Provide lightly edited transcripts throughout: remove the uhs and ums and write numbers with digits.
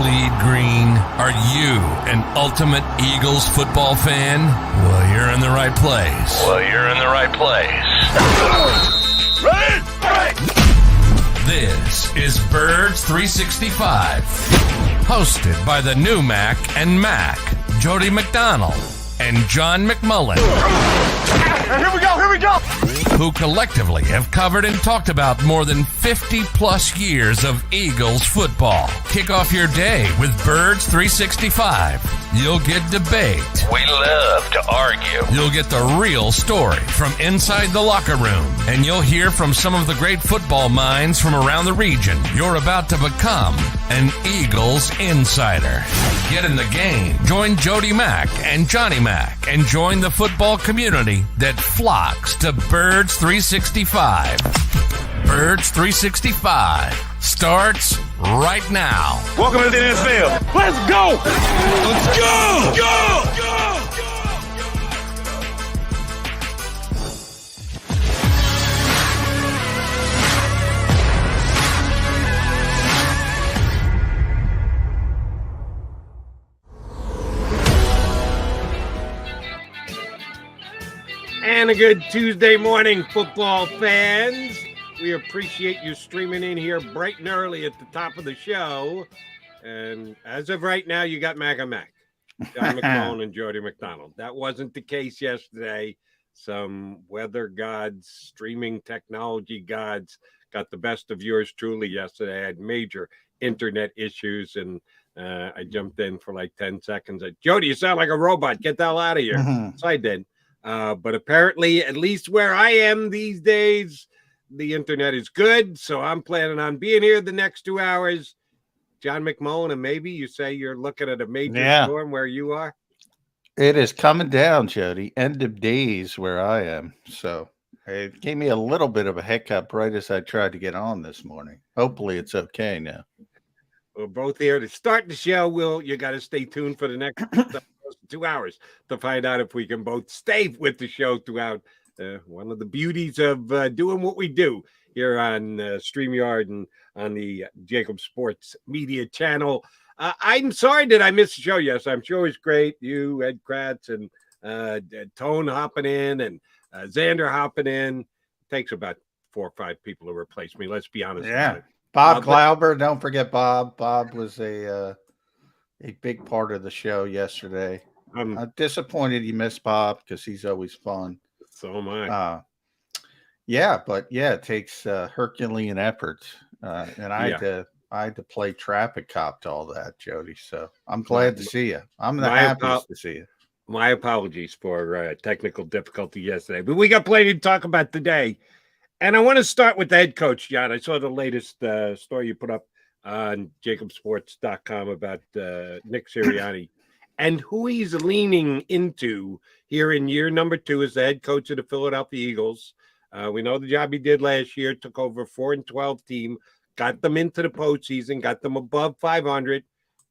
bleed green? Are you an ultimate Eagles football fan? Well, you're in the right place. Ready? This is Birds 365, hosted by the new Mac and Mac, Jody McDonald and John McMullen. Here we go! Who collectively have covered and talked about more than 50 plus years of Eagles football. Kick off your day with Birds 365. You'll get debate. We love to argue. You'll get the real story from inside the locker room. And you'll hear from some of the great football minds from around the region. You're about to become an Eagles insider. Get in the game. Join Jody Mack and Johnny Mack and join the football community that flocks to Birds 365. Birds 365 starts right now. Welcome to the NFL. Let's go! Let's go! Go! And a good Tuesday morning, football fans. We appreciate you streaming in here bright and early at the top of the show. And as of right now, you got Mac and Mac, John McMullen and Jody McDonald. That wasn't the case yesterday. Some weather gods, streaming technology gods got the best of yours truly yesterday. I had major internet issues, and I jumped in for like 10 seconds. Jody, you sound like a robot. Get the hell out of here. So I did. But apparently, at least where I am these days, the internet is good. So I'm planning on being here the next 2 hours. John McMullen, and maybe you say you're looking at a major storm where you are? It is coming down, Jody. End of days where I am. So it gave me a little bit of a hiccup right as I tried to get on this morning. Hopefully it's okay now. We're both here to start the show. You got to stay tuned for the next 2 hours to find out if we can both stay with the show throughout. One of the beauties of doing what we do here on StreamYard and on the JAKIB Sports media channel. I'm sorry that I missed the show. Yes, I'm sure it's great. You, Ed Kratz, and Tone hopping in, and Xander hopping in. It takes about 4 or 5 people to replace me. Let's be honest. Yeah. Bob Glauber. Don't forget Bob. Bob was a big part of the show yesterday. I'm disappointed you missed Bob because he's always fun. So am I. It takes Herculean efforts, and I had to play traffic cop to all that, Jody. So I'm glad to see you. I'm the happiest to see you. My apologies for technical difficulty yesterday, but we got plenty to talk about today. And I want to start with the head coach, John. I saw the latest story you put up on JAKIBsports.com about Nick Sirianni and who he's leaning into here in year number 2 as the head coach of the Philadelphia Eagles. We know the job he did last year, took over a 4-12 team, got them into the postseason, got them above 500,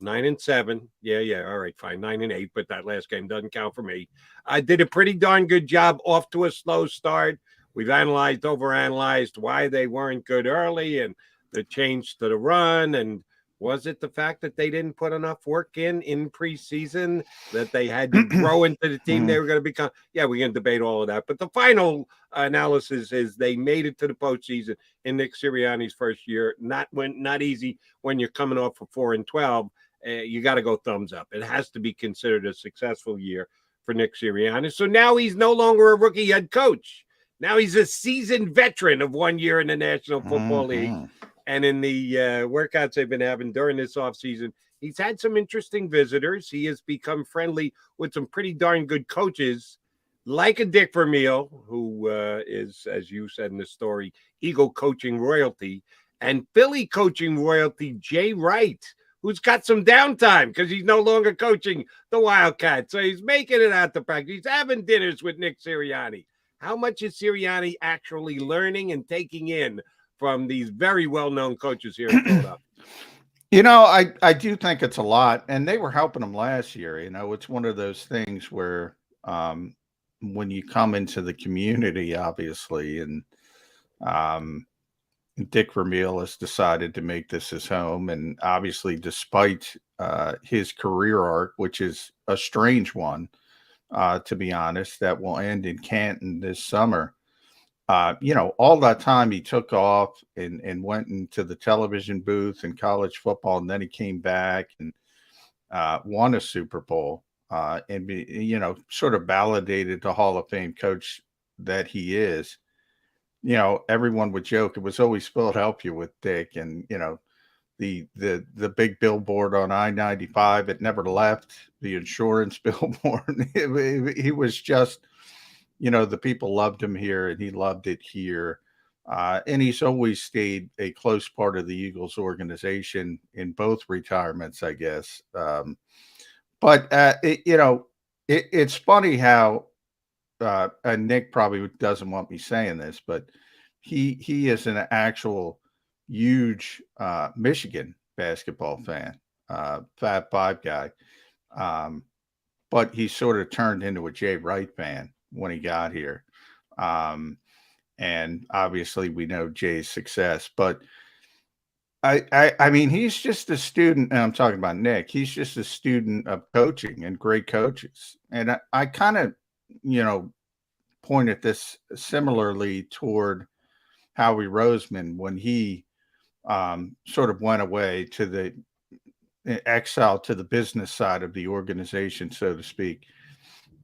9-7. Yeah. All right, fine, 9-8, but that last game doesn't count for me. I did a pretty darn good job off to a slow start. We've overanalyzed why they weren't good early and the change to the run. And was it the fact that they didn't put enough work in preseason, that they had to grow into the team they were going to become? Yeah, we can debate all of that. But the final analysis is they made it to the postseason in Nick Sirianni's first year. Not easy when you're coming off of 4-12. You got to go thumbs up. It has to be considered a successful year for Nick Sirianni. So now he's no longer a rookie head coach. Now he's a seasoned veteran of 1 year in the National Football League. And in the workouts they've been having during this offseason, he's had some interesting visitors. He has become friendly with some pretty darn good coaches, like a Dick Vermeil, who is, as you said in the story, Eagle coaching royalty, and Philly coaching royalty, Jay Wright, who's got some downtime because he's no longer coaching the Wildcats. So he's making it out to practice. He's having dinners with Nick Sirianni. How much is Sirianni actually learning and taking in from these very well-known coaches here in Philadelphia? You know, I do think it's a lot, and they were helping him last year. You know, it's one of those things where when you come into the community, obviously, and Dick Vermeil has decided to make this his home. And obviously, despite his career arc, which is a strange one, to be honest, that will end in Canton this summer. All that time he took off and went into the television booth in college football, and then he came back and won a Super Bowl and sort of validated the Hall of Fame coach that he is. Everyone would joke it was always Philadelphia with Dick, and the big billboard on I-95, it never left. The insurance billboard, he was just, the people loved him here, and he loved it here. And he's always stayed a close part of the Eagles organization in both retirements, I guess. It's funny how, and Nick probably doesn't want me saying this, but he is an actual huge Michigan basketball fan, Fab Five guy. But he sort of turned into a Jay Wright fan when he got here. And obviously we know Jay's success, but I mean, he's just a student, and I'm talking about Nick. He's just a student of coaching and great coaches. And I kind of, point at this similarly toward Howie Roseman when he sort of went away to the exile to the business side of the organization, so to speak.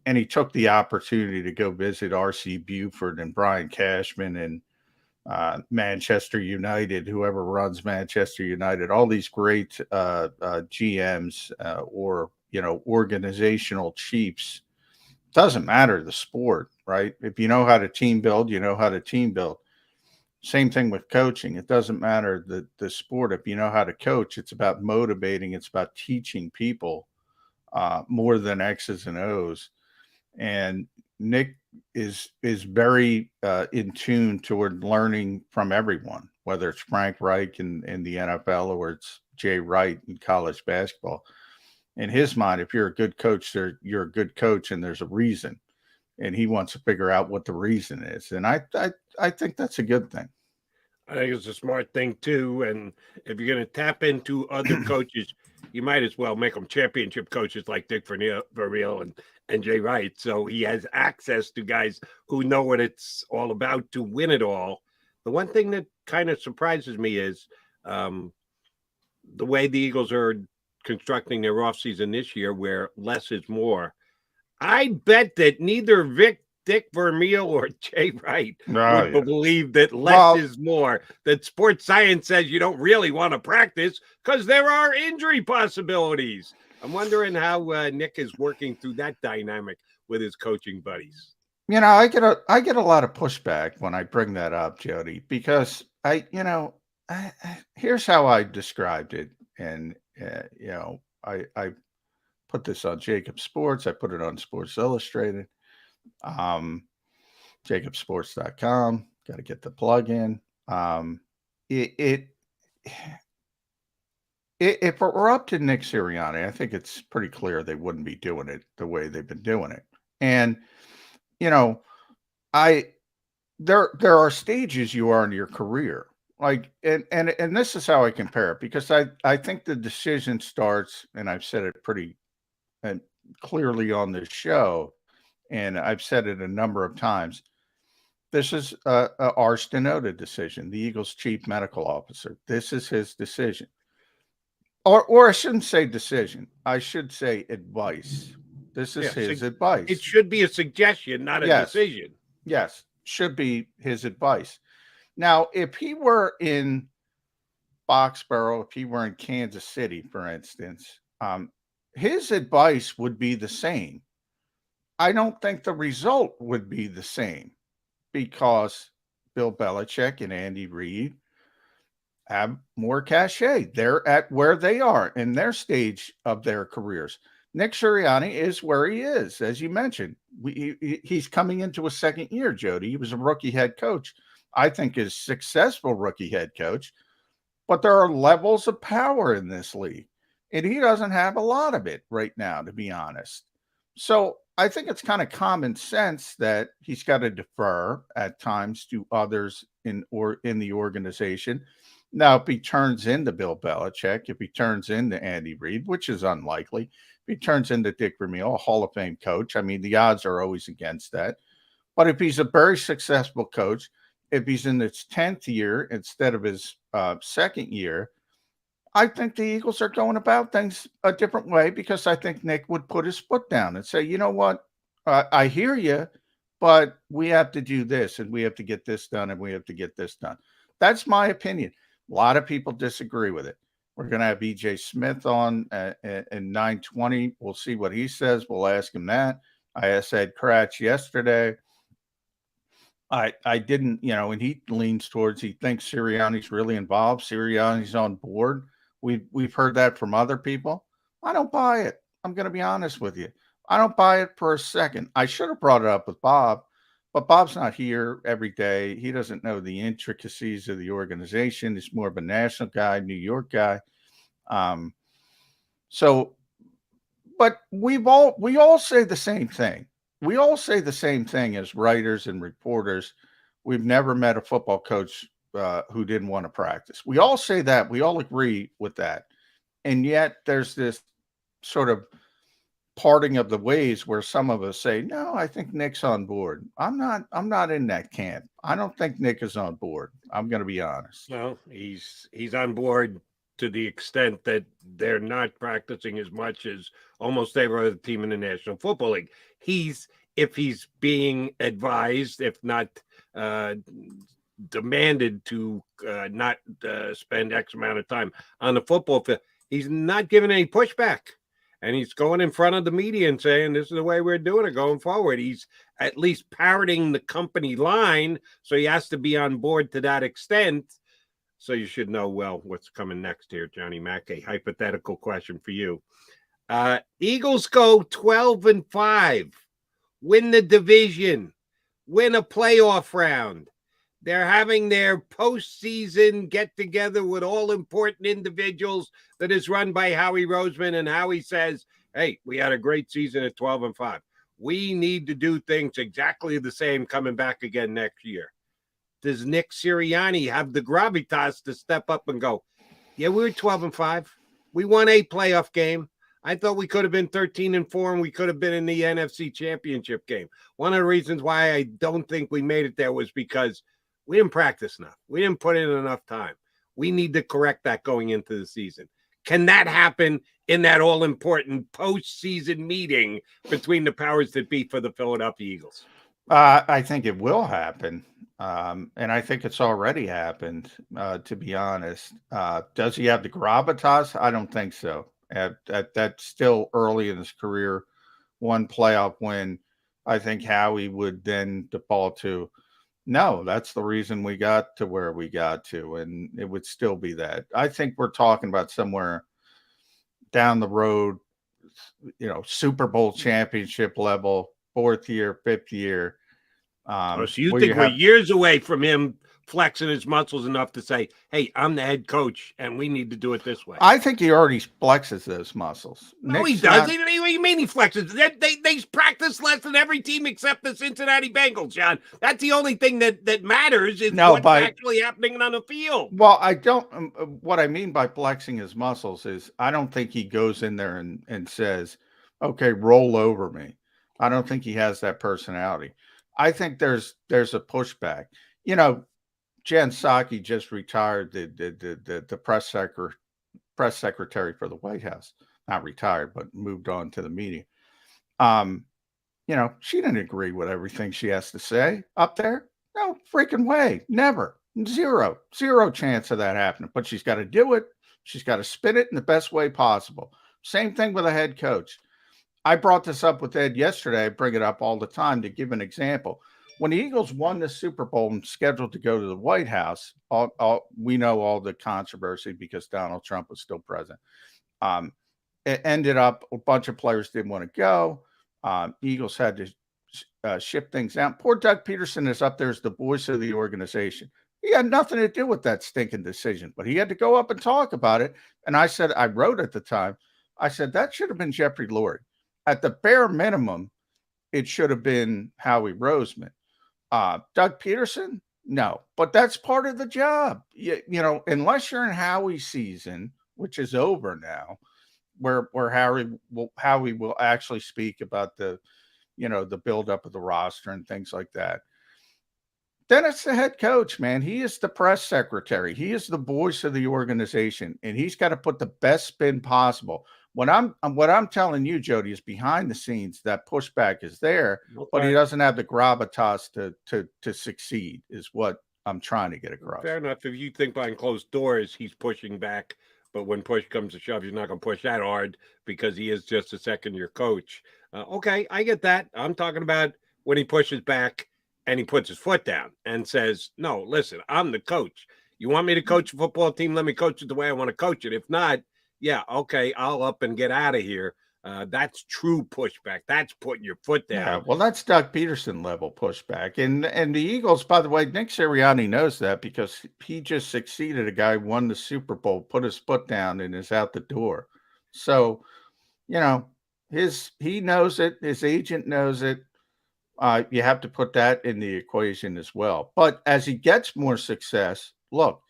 And he took the opportunity to go visit R.C. Buford and Brian Cashman and Manchester United, whoever runs Manchester United, all these great GMs or organizational chiefs. Doesn't matter the sport, right? If you know how to team build, you know how to team build. Same thing with coaching. It doesn't matter the sport. If you know how to coach, it's about motivating. It's about teaching people more than X's and O's. And Nick is very in tune toward learning from everyone, whether it's Frank Reich in the NFL or it's Jay Wright in college basketball. In his mind, if you're a good coach, you're a good coach, and there's a reason. And he wants to figure out what the reason is. And I think that's a good thing. I think it's a smart thing too. And if you're going to tap into other coaches, you might as well make them championship coaches like Dick Vermeil and Jay Wright. So he has access to guys who know what it's all about to win it all. The one thing that kind of surprises me is the way the Eagles are constructing their offseason this year, where less is more. I bet that neither Dick Vermeil or Jay Wright would believe that less is more, that sports science says you don't really want to practice because there are injury possibilities. I'm wondering how Nick is working through that dynamic with his coaching buddies. I get a lot of pushback when I bring that up, Jody, because here's how I described it. And, I put this on JAKIB Sports. I put it on Sports Illustrated. JAKIBsports.com. Got to get the plug in. If it were up to Nick Sirianni, I think it's pretty clear they wouldn't be doing it the way they've been doing it. And, there are stages you are in your career. Like, and this is how I compare it, because I think the decision starts, and I've said it pretty clearly on this show, and I've said it a number of times. This is a Ars Denoda decision, the Eagles' chief medical officer. This is his decision. Or I shouldn't say decision. I should say advice. This is his advice. It should be a suggestion, not a decision. Yes, should be his advice. Now, if he were in Foxborough, if he were in Kansas City, for instance, his advice would be the same. I don't think the result would be the same, because Bill Belichick and Andy Reid have more cachet. They're at where they are in their stage of their careers. Nick Sirianni is where he is, as you mentioned. He's coming into a second year, Jody. He was a rookie head coach. I think is successful rookie head coach, but there are levels of power in this league, and he doesn't have a lot of it right now, to be honest. So I think it's kind of common sense that he's got to defer at times to others in the organization. Now, if he turns into Bill Belichick, if he turns into Andy Reid, which is unlikely, if he turns into Dick Vermeil, a Hall of Fame coach, I mean, the odds are always against that. But if he's a very successful coach, if he's in his 10th year instead of his second year, I think the Eagles are going about things a different way, because I think Nick would put his foot down and say, you know what, I hear you, but we have to do this, and we have to get this done, and we have to get this done. That's my opinion. A lot of people disagree with it. We're going to have EJ Smith on in 9:20. We'll see what he says. We'll ask him that. I asked Ed Kratz yesterday. I didn't, and he leans towards, he thinks Sirianni's really involved. Sirianni's on board. We've heard that from other people. I don't buy it. I'm going to be honest with you. I don't buy it for a second. I should have brought it up with Bob, but Bob's not here every day. He doesn't know the intricacies of the organization. He's more of a national guy, New York guy. But we all say the same thing. We all say the same thing as writers and reporters. We've never met a football coach who didn't want to practice. We all say that. We all agree with that. And yet there's this sort of parting of the ways where some of us say, no, I think Nick's on board. I'm not in that camp. I don't think Nick is on board. I'm going to be honest. No, he's on board to the extent that they're not practicing as much as almost every other team in the National Football League. If he's being advised, if not demanded to not spend X amount of time on the football field, he's not giving any pushback. And he's going in front of the media and saying, this is the way we're doing it going forward. He's at least parroting the company line, so he has to be on board to that extent. So you should know, well, what's coming next here, Johnny Mack. A hypothetical question for you. Eagles go 12-5, win the division, win a playoff round. They're having their postseason get-together with all-important individuals that is run by Howie Roseman, and Howie says, hey, we had a great season at 12-5. We need to do things exactly the same coming back again next year. Does Nick Sirianni have the gravitas to step up and go, yeah, we were 12-5. We won a playoff game. I thought we could have been 13-4, and we could have been in the NFC Championship game. One of the reasons why I don't think we made it there was because we didn't practice enough. We didn't put in enough time. We need to correct that going into the season. Can that happen in that all-important postseason meeting between the powers that be for the Philadelphia Eagles? I think it will happen. And I think it's already happened, to be honest. Does he have the gravitas? I don't think so. That's still early in his career. One playoff win, I think Howie would then default to, no, that's the reason we got to where we got to, and it would still be that. I think we're talking about somewhere down the road, Super Bowl championship level, 4th year, 5th year. So you think we're years away from him flexing his muscles enough to say, hey, I'm the head coach, and we need to do it this way? I think he already flexes those muscles. No, he does. What do you mean he flexes? They practice less than every team except the Cincinnati Bengals, John. That's the only thing that matters is what's actually happening on the field. Well, I don't. What I mean by flexing his muscles is I don't think he goes in there and says, okay, roll over me. I don't think he has that personality. I think there's a pushback. Jen Psaki just retired, the press secretary for the White House. Not retired, but moved on to the media. She didn't agree with everything she has to say up there. No freaking way. Never. Zero chance of that happening. But she's got to do it. She's got to spin it in the best way possible. Same thing with a head coach. I brought this up with Ed yesterday. I bring it up all the time to give an example. When the Eagles won the Super Bowl and scheduled to go to the White House, we know all the controversy because Donald Trump was still president. It ended up a bunch of players didn't want to go. Eagles had to ship things out. Poor Doug Peterson is up there as the voice of the organization. He had nothing to do with that stinking decision, but he had to go up and talk about it. And I wrote at the time, I said, that should have been Jeffrey Lurie. At the bare minimum, it should have been Howie Roseman. Doug Peterson, No, but that's part of the job. Unless you're in Howie's season, which is over now, where Howie will actually speak about the buildup of the roster and things like that. Then it's the head coach, man. He is the press secretary. He is the voice of the organization, and he's got to put the best spin possible. What I'm telling you, Jody, is behind the scenes that pushback is there, but he doesn't have the gravitas to succeed. Is what I'm trying to get across. Fair enough. If you think behind closed doors, he's pushing back, but when push comes to shove, he's not going to push that hard because he is just a second-year coach. Okay, I get that. I'm talking about when he pushes back and he puts his foot down and says, no, listen, I'm the coach. You want me to coach a football team? Let me coach it the way I want to coach it. If not, yeah, okay, I'll up and get out of here. That's true pushback. That's putting your foot down. Yeah, well, that's Doug Peterson level pushback. And the Eagles, by the way, Nick Sirianni knows that because he just succeeded a guy, won the Super Bowl, put his foot down, and is out the door. So, he knows it. His agent knows it. You have to put that in the equation as well. But as he gets more success, look,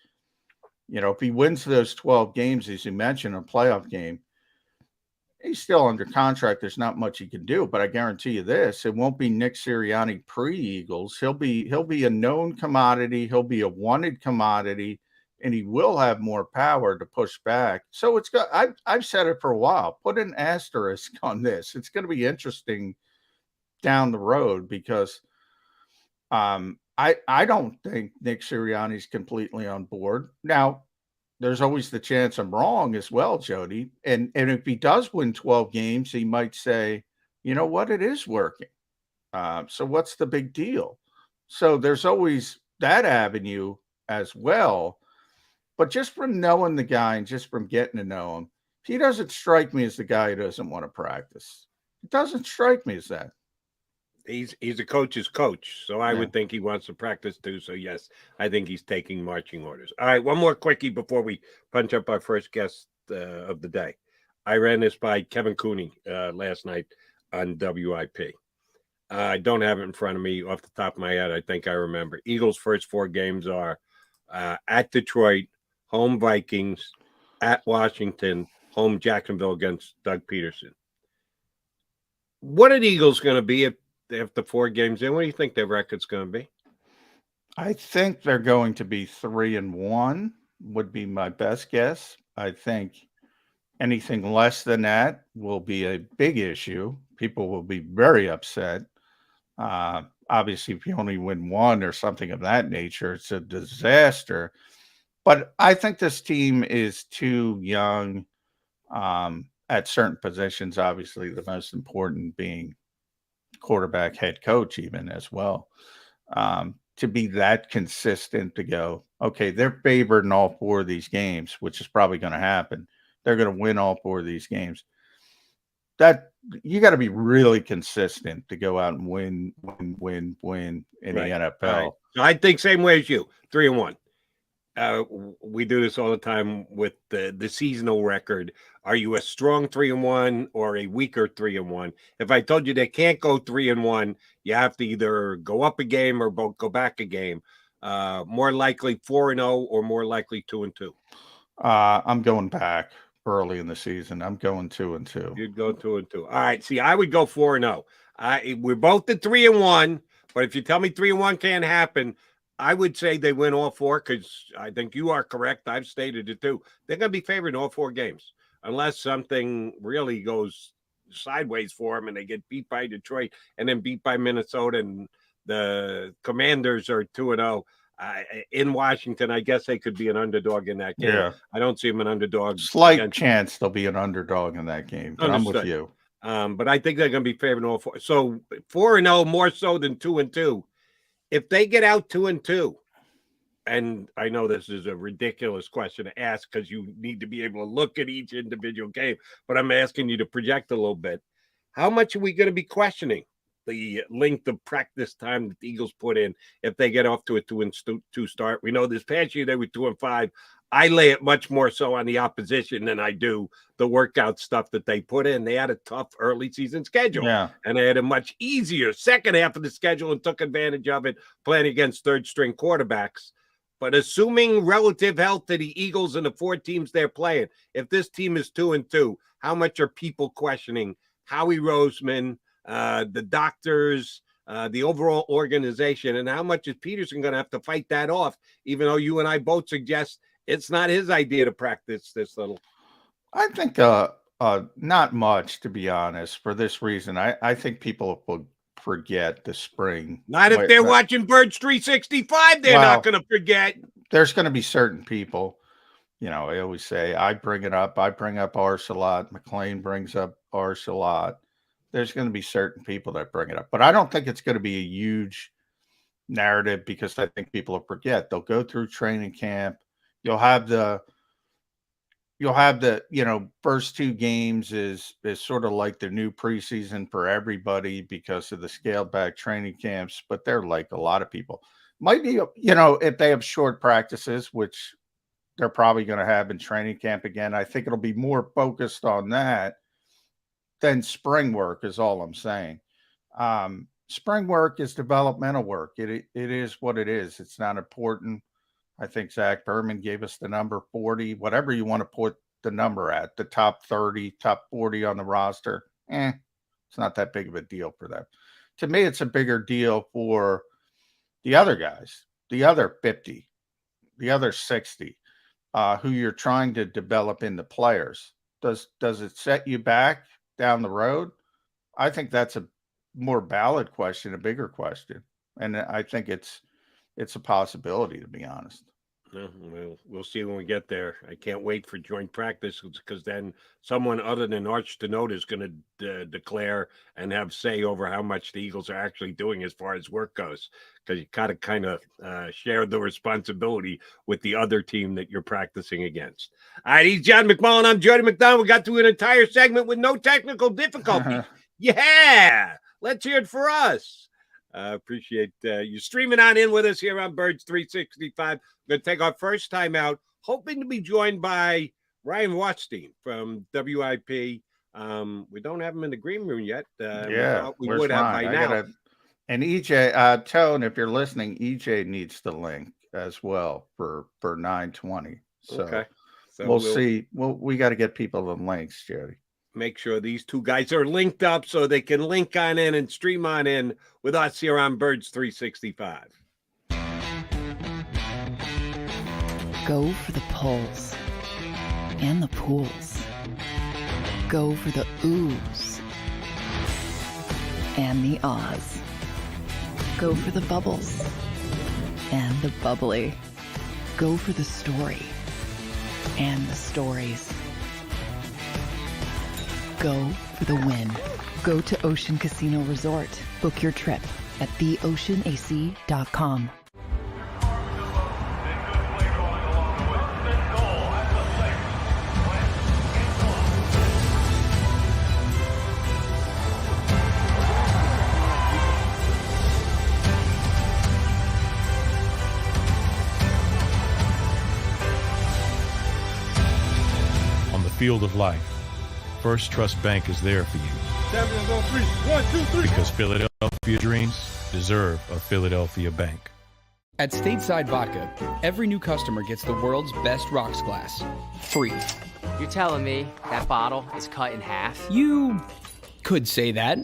if he wins those 12 games, as you mentioned, a playoff game, he's still under contract. There's not much he can do, but I guarantee you this: it won't be Nick Sirianni pre-Eagles. He'll be a known commodity. He'll be a wanted commodity, and he will have more power to push back. So it's got. I've said it for a while. Put an asterisk on this. It's going to be interesting down the road because I don't think Nick Sirianni's completely on board. Now, there's always the chance I'm wrong as well, Jody. And if he does win 12 games, he might say, you know what, it is working. So what's the big deal? So there's always that avenue as well. But just from knowing the guy and just from getting to know him, he doesn't strike me as the guy who doesn't want to practice. It doesn't strike me as that. He's a coach's coach, so I would think he wants to practice too. So yes, I think he's taking marching orders. All right, one more quickie before we punch up our first guest of the day. I ran this by Kevin Cooney last night on WIP. I don't have it in front of me off the top of my head. I think I remember. Eagles' first 4 games are at Detroit, home Vikings, at Washington, home Jacksonville against Doug Peterson. What are the Eagles going to be if after 4 games in? What do you think their record's going to be? I think they're going to be 3-1 would be my best guess. I think anything less than that will be a big issue. People will be very upset. Obviously, if you only win 1 or something of that nature, it's a disaster. But I think this team is too young at certain positions, obviously the most important being quarterback, head coach, even as well, to be that consistent to go, okay, they're favored in all 4 of these games, which is probably going to happen. They're going to win all 4 of these games. That you got to be really consistent to go out and win in the NFL. Right. So I think same way as you, 3-1. We do this all the time with the seasonal record. Are you a strong 3-1 or a weaker 3-1? If I told you they can't go 3-1, you have to either go up a game or go back a game. More likely 4-0 or more likely 2-2. I'm going back early in the season. I'm going 2-2. You'd go 2-2. All right. See, I would go 4-0. We're both at 3-1, but if you tell me 3-1 can't happen, I would say they win all 4 because I think you are correct. I've stated it too. They're going to be favored in all 4 games unless something really goes sideways for them and they get beat by Detroit and then beat by Minnesota and the Commanders are 2-0. In Washington, I guess they could be an underdog in that game. Yeah. I don't see them an underdog. Slight chance they'll be an underdog in that game. But I'm with you. But I think they're going to be favored in all 4. So 4-0 more so than 2-2. If they get out 2-2, and I know this is a ridiculous question to ask because you need to be able to look at each individual game, but I'm asking you to project a little bit. How much are we going to be questioning the length of practice time that the Eagles put in if they get off to a 2-2 start? We know this past year they were 2-5. I lay it much more so on the opposition than I do the workout stuff that they put in. They had a tough early season schedule, and they had a much easier second half of the schedule and took advantage of it playing against third-string quarterbacks. But assuming relative health to the Eagles and the 4 teams they're playing, if this team is 2-2, how much are people questioning Howie Roseman, the doctors, the overall organization, and how much is Peterson going to have to fight that off, even though you and I both suggest it's not his idea to practice this little? I think not much, to be honest, for this reason. I think people will forget the spring. Not if they're watching Birds 365, they're not going to forget. There's going to be certain people, I always say, I bring up Arce a lot. McLean brings up Arce a lot. There's going to be certain people that bring it up. But I don't think it's going to be a huge narrative because I think people will forget. They'll go through training camp. You'll have the first 2 games is sort of like the new preseason for everybody because of the scaled back training camps, but they're like a lot of people might be, if they have short practices, which they're probably going to have in training camp again. I think it'll be more focused on that than spring work is all I'm saying. Spring work is developmental work. It is what it is. It's not important. I think Zach Berman gave us the number 40, whatever you want to put the number at, the top 30, top 40 on the roster. It's not that big of a deal for them. To me, it's a bigger deal for the other guys, the other 50, the other 60, who you're trying to develop into players. Does it set you back down the road? I think that's a more valid question, a bigger question. And I think it's a possibility, to be honest. We'll see when we get there. I can't wait for joint practice because then someone other than Arch Denote is going to declare and have say over how much the Eagles are actually doing as far as work goes, because you got to kind of share the responsibility with the other team that you're practicing against. All right, he's John McMullen. I'm Jody McDonald. We got through an entire segment with no technical difficulty. Yeah, let's hear it for us. Appreciate you streaming on in with us here on Birds 365. We're going to take our first time out, hoping to be joined by Ryan Watstein from WIP. We don't have him in the green room yet. We would have by now. And EJ, Tone, if you're listening, EJ needs the link as well for 920. So we'll see. We got to get people the links, Jody. Make sure these 2 guys are linked up so they can link on in and stream on in with us here on Birds 365. Go for the pulls and the pools. Go for the oohs and the ahs. Go for the bubbles and the bubbly. Go for the story and the stories. Go for the win. Go to Ocean Casino Resort. Book your trip at theoceanac.com. On the field of life, First Trust Bank is there for you. Champions on 3. 1, 2, 3. Because Philadelphia dreams deserve a Philadelphia bank. At Stateside Vodka, every new customer gets the world's best rocks glass, free. You're telling me that bottle is cut in half? You could say that.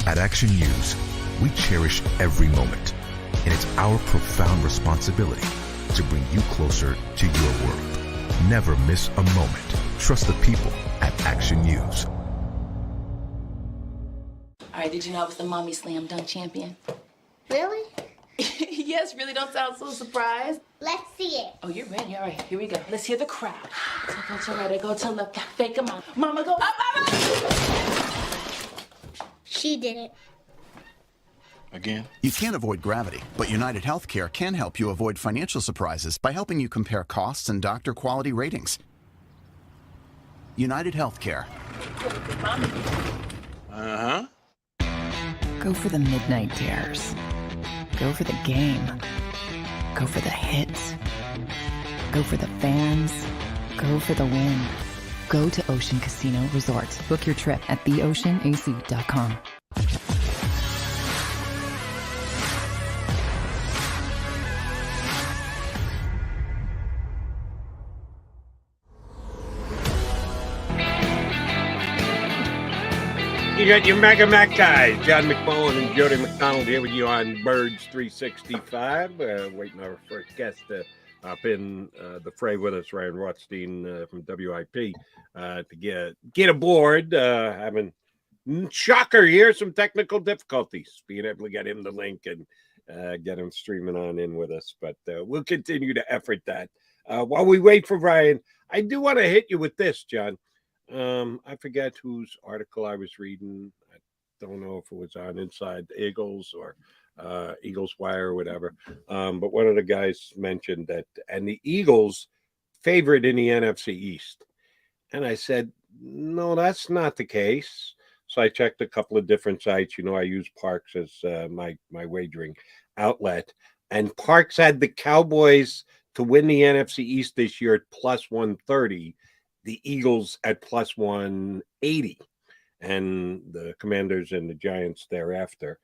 At Action News, we cherish every moment, and it's our profound responsibility to bring you closer to your world. Never miss a moment. Trust the people at Action News. right, did you know I was the mommy slam dunk champion? Really? Yes, really don't sound so surprised. Let's see it. Oh, you're ready. All right, here we go. Let's hear the crowd. So go to right, I go to left, fake a mom. Mama, go up, mama! She did it. Again? You can't avoid gravity, but United Healthcare can help you avoid financial surprises by helping you compare costs and doctor quality ratings. United Healthcare. Uh-huh. Go for the midnight dares. Go for the game. Go for the hits. Go for the fans. Go for the win. Go to Ocean Casino Resort. Book your trip at theoceanac.com. You got your Mega Mac guys, John McMullen and Jody McDonald here with you on Birds 365. Waiting our first guest to hop in the fray with us, Ryan Rothstein from WIP, to get aboard. Having shocker here, some technical difficulties, being able to get him the link and get him streaming on in with us. But we'll continue to effort that. While we wait for Ryan, I do want to hit you with this, John. I forget whose article I was reading. I don't know if it was on Inside Eagles or Eagles Wire or whatever. But one of the guys mentioned that, and the Eagles favored in the NFC East. And I said, no, that's not the case. So I checked a couple of different sites. You know, I use Parks as my wagering outlet. And Parks had the Cowboys to win the NFC East this year at plus 130. The Eagles at plus 180, and the Commanders and the Giants thereafter.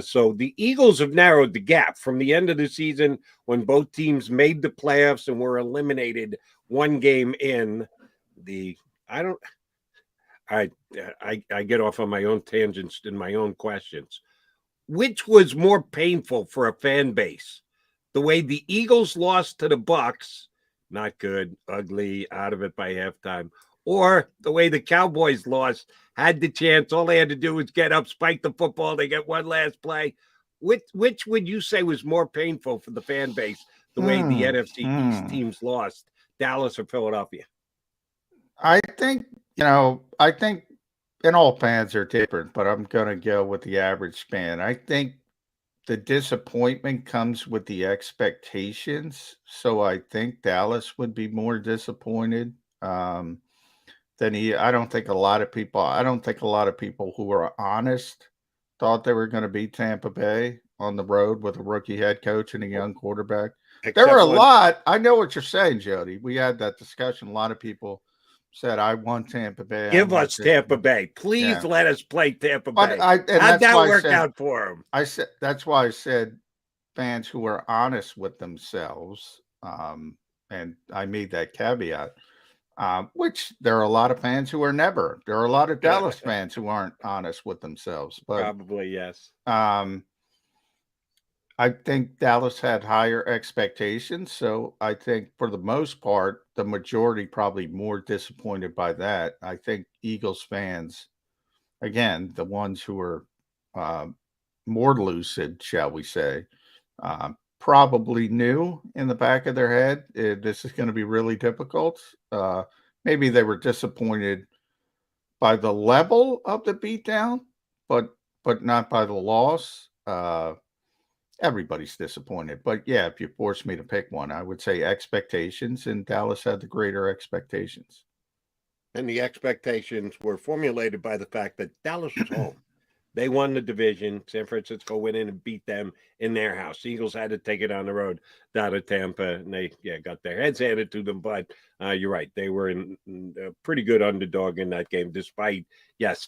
So the Eagles have narrowed the gap from the end of the season when both teams made the playoffs and were eliminated one game in. I get off on my own tangents and my own questions. Which was more painful for a fan base? The way the Eagles lost to the Bucs, not good, ugly, out of it by halftime. Or the way the Cowboys lost, had the chance, all they had to do was get up, spike the football, they get one last play. Which would you say was more painful for the fan base, the way the NFC East teams lost, Dallas or Philadelphia? I think, and all fans are different, but I'm going to go with the average fan. I think the disappointment comes with the expectations. So I think Dallas would be more disappointed than I don't think a lot of people who are honest thought they were going to beat Tampa Bay on the road with a rookie head coach and a young quarterback. There were a lot. I know what you're saying, Jody. We had that discussion. A lot of people said, I want Tampa Bay. Give us Tampa Bay. Please let us play Tampa Bay. How'd that work out for them? That's why I said fans who are honest with themselves, and I made that caveat, which there are a lot of fans who are never. There are a lot of Dallas fans who aren't honest with themselves. But probably, yes. I think Dallas had higher expectations, so I think for the most part, the majority probably more disappointed by that. I think Eagles fans, again, the ones who are more lucid, shall we say, probably knew in the back of their head this is going to be really difficult. Maybe they were disappointed by the level of the beatdown, but not by the loss. Everybody's disappointed. But yeah, if you force me to pick one, I would say expectations, and Dallas had the greater expectations. And the expectations were formulated by the fact that Dallas was home. They won the division. San Francisco went in and beat them in their house. The Eagles had to take it on the road down to Tampa, and they got their heads handed to them. But you're right. They were in a pretty good underdog in that game, despite,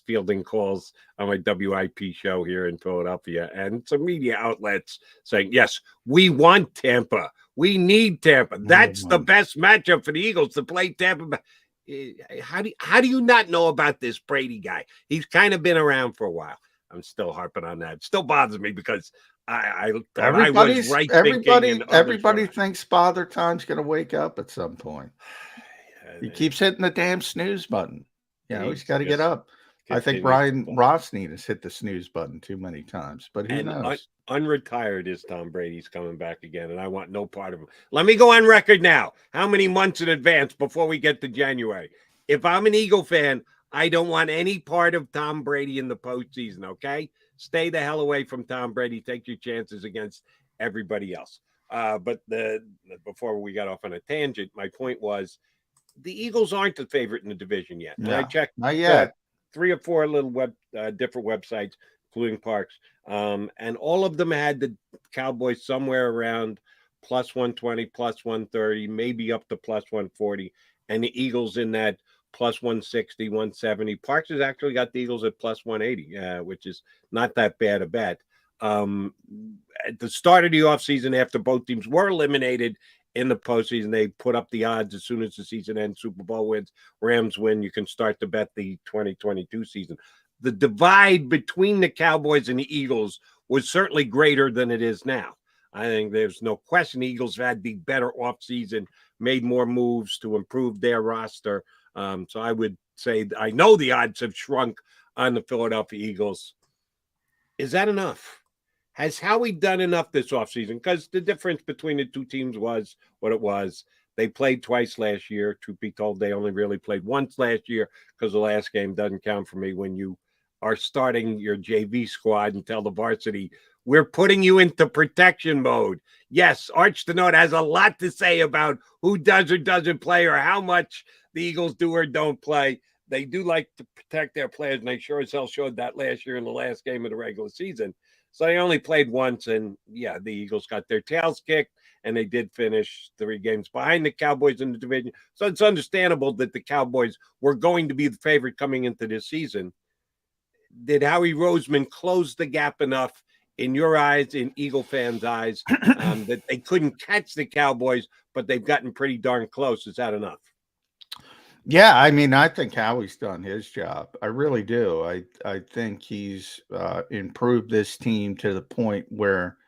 fielding calls on my WIP show here in Philadelphia and some media outlets saying, yes, we want Tampa. We need Tampa. That's the best matchup for the Eagles to play Tampa. How do you not know about this Brady guy? He's kind of been around for a while. I'm still harping on that. It still bothers me because I was right. Everybody thinks Father Time's going to wake up at some point. He keeps hitting the damn snooze button. He's got to get up. I think Brian Rothstein has hit the snooze button too many times, but who knows? Unretired is Tom Brady's coming back again, and I want no part of him. Let me go on record now. How many months in advance before we get to January? If I'm an Eagle fan, I don't want any part of Tom Brady in the postseason, okay? Stay the hell away from Tom Brady. Take your chances against everybody else. But before we got off on a tangent, my point was the Eagles aren't the favorite in the division yet. No, I checked not yet. 3 or 4 little different websites, including Parks, and all of them had the Cowboys somewhere around plus 120, plus 130, maybe up to plus 140, and the Eagles in that plus 160, 170. Parks has actually got the Eagles at plus 180, which is not that bad a bet. At the start of the offseason, after both teams were eliminated in the postseason, they put up the odds as soon as the season ends. Super Bowl wins, Rams win. You can start to bet the 2022 season. The divide between the Cowboys and the Eagles was certainly greater than it is now. I think there's no question the Eagles had the better offseason, made more moves to improve their roster. So I would say I know the odds have shrunk on the Philadelphia Eagles. Is that enough? Has Howie done enough this offseason? Because the difference between the two teams was what it was. They played twice last year. Truth be told, they only really played once last year because the last game doesn't count for me when you are starting your JV squad and tell the varsity, we're putting you into protection mode. Yes, Arch Denard has a lot to say about who does or doesn't play or how much the Eagles do or don't play. They do like to protect their players, and they sure as hell showed that last year in the last game of the regular season. So they only played once, and yeah, the Eagles got their tails kicked, and they did finish 3 games behind the Cowboys in the division. So it's understandable that the Cowboys were going to be the favorite coming into this season. Did Howie Roseman close the gap enough in your eyes, in Eagle fans' eyes, that they couldn't catch the Cowboys, but they've gotten pretty darn close? Is that enough? Yeah, I mean, I think Howie's done his job. I really do. I think he's improved this team to the point where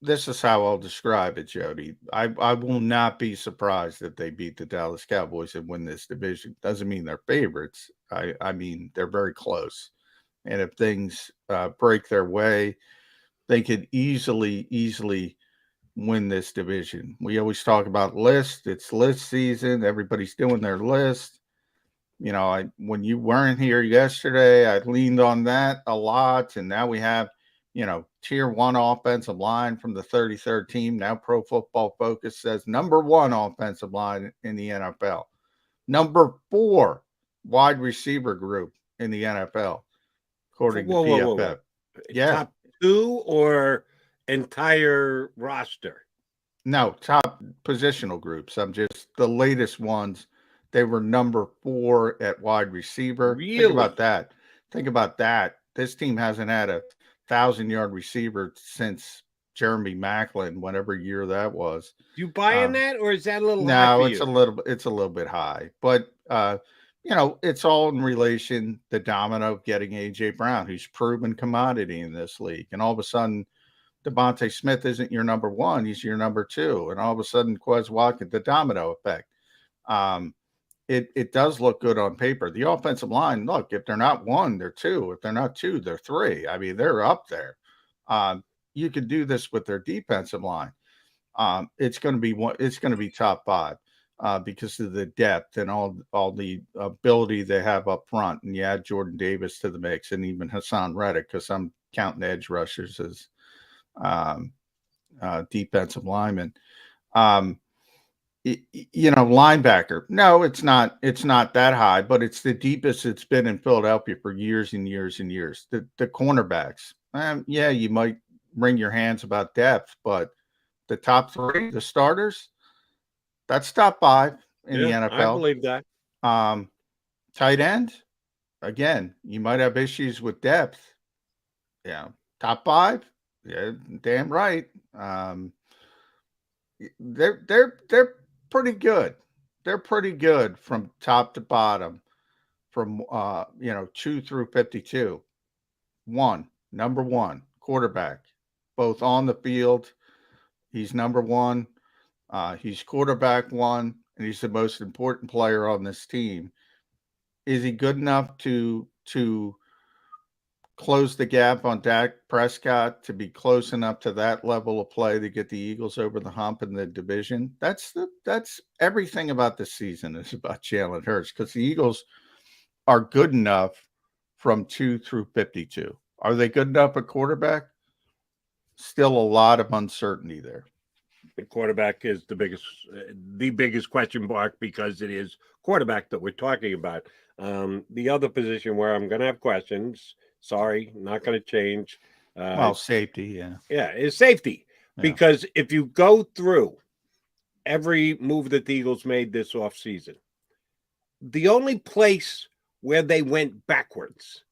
this is how I'll describe it, Jody. I will not be surprised if they beat the Dallas Cowboys and win this division. Doesn't mean they're favorites. I mean, they're very close. And if things break their way, they could easily win this division. We always talk about list. It's list season. Everybody's doing their list. You know, when you weren't here yesterday, I leaned on that a lot. And now we have, tier 1 offensive line from the 33rd team. Now Pro Football Focus says number 1 offensive line in the NFL. Number 4 wide receiver group in the NFL, according to PFF. Whoa. Yeah. Top 2 or entire roster? No, top positional groups. I'm just the latest ones. They were number 4 at wide receiver. Really? Think about that. This team hasn't had a 1,000-yard receiver since Jeremy Maclin, whatever year that was. Do you buy in that, or is that a little high? No, for it's you? it's a little bit high, but it's all in relation to domino of getting AJ Brown, who's proven commodity in this league, and all of a sudden Devontae Smith isn't your number 1, he's your number 2. And all of a sudden, Quez Watkins, the domino effect. It does look good on paper. The offensive line, look, if they're not 1, they're 2. If they're not 2, they're 3. I mean, they're up there. You can do this with their defensive line. It's going to be top 5 because of the depth and all the ability they have up front. And you add Jordan Davis to the mix, and even Hassan Reddick, because I'm counting edge rushers as defensive linemen. Linebacker. No, it's not that high, but it's the deepest it's been in Philadelphia for years and years and years. The cornerbacks. Yeah, you might wring your hands about depth, but the top 3, the starters, that's top 5 in the NFL. I believe that. Tight end, again, you might have issues with depth. Yeah, top 5. Yeah, damn right. They're pretty good. They're pretty good from top to bottom, from 2 through 52. Number 1 quarterback, both on the field. He's number 1. He's quarterback 1, and he's the most important player on this team. Is he good enough to close the gap on Dak Prescott, to be close enough to that level of play to get the Eagles over the hump in the division? That's everything about this season is about Jalen Hurts, because the Eagles are good enough from 2 through 52. Are they good enough at quarterback? Still a lot of uncertainty there. The quarterback is the biggest question mark, because it is quarterback that we're talking about. The other position where I'm going to have questions, sorry, not going to change. Safety, yeah, is safety. Yeah. Because if you go through every move that the Eagles made this offseason, the only place where they went backwards,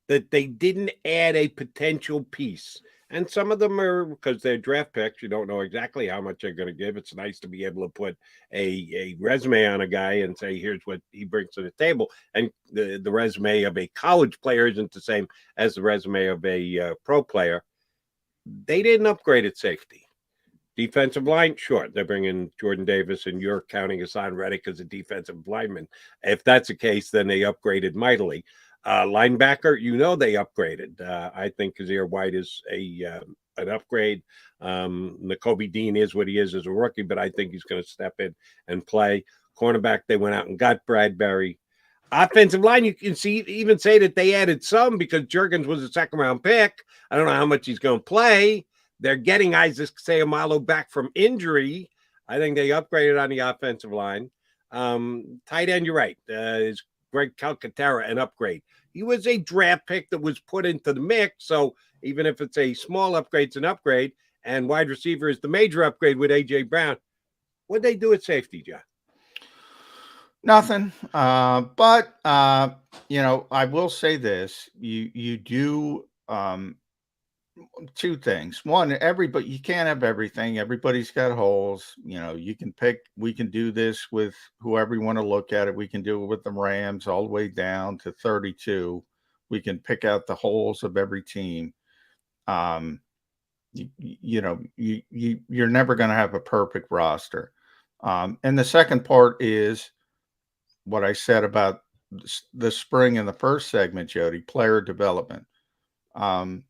that they didn't add a potential piece. And some of them are because they're draft picks. You don't know exactly how much they're going to give. It's nice to be able to put a resume on a guy and say, here's what he brings to the table. And the resume of a college player isn't the same as the resume of a pro player. They didn't upgrade at safety. Defensive line, sure. They're bringing Jordan Davis, and you're counting Hassan Reddick as a defensive lineman. If that's the case, then they upgraded mightily. Linebacker, they upgraded. I think Kazir White is an upgrade. Nakobe Dean is what he is as a rookie, but I think he's going to step in and play. Cornerback, they went out and got Bradbury. Offensive line, you can even say that they added some, because Juergens was a second-round pick. I don't know how much he's going to play. They're getting Isaac Seumalo back from injury. I think they upgraded on the offensive line. Tight end, you're right. Is Greg Calcaterra an upgrade? He was a draft pick that was put into the mix, so even if it's a small upgrade, it's an upgrade. And wide receiver is the major upgrade with A.J. Brown. What'd they do at safety, John? Nothing. But I will say this. You do two things. One, you can't have everything. Everybody's got holes. You can pick. We can do this with whoever you want to look at it. We can do it with the Rams all the way down to 32. We can pick out the holes of every team. You're never going to have a perfect roster. And the second part is what I said about the spring in the first segment, Jody, player development.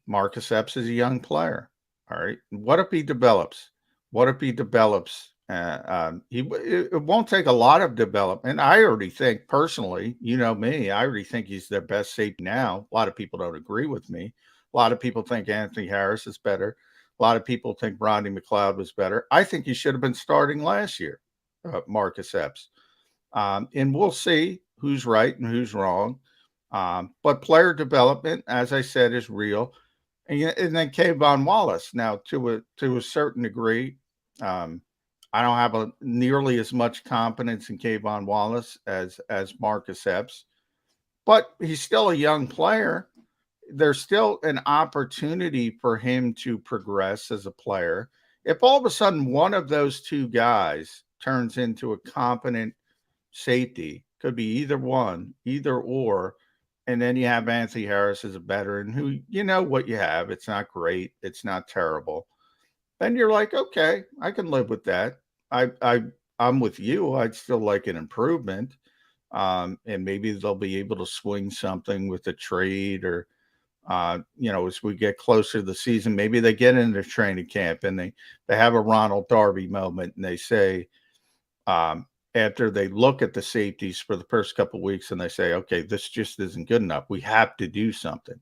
Marcus Epps is a young player. All right. What if he develops? It won't take a lot of development. I already think personally, me, I already think he's their best safety now. A lot of people don't agree with me. A lot of people think Anthony Harris is better. A lot of people think Rodney McLeod was better. I think he should have been starting last year, Marcus Epps. And we'll see who's right and who's wrong. But player development, as I said, is real. And then Kayvon Wallace. Now, to a certain degree, I don't have nearly as much confidence in Kayvon Wallace as Marcus Epps, but he's still a young player. There's still an opportunity for him to progress as a player. If all of a sudden one of those two guys turns into a competent safety, could be either or, and then you have Anthony Harris as a veteran who, what you have. It's not great. It's not terrible. Then you're like, okay, I can live with that. I'm with you. I'd still like an improvement. And maybe they'll be able to swing something with a trade or, as we get closer to the season, maybe they get into training camp and they have a Ronald Darby moment and they say, after they look at the safeties for the first couple of weeks and they say, okay, this just isn't good enough. We have to do something.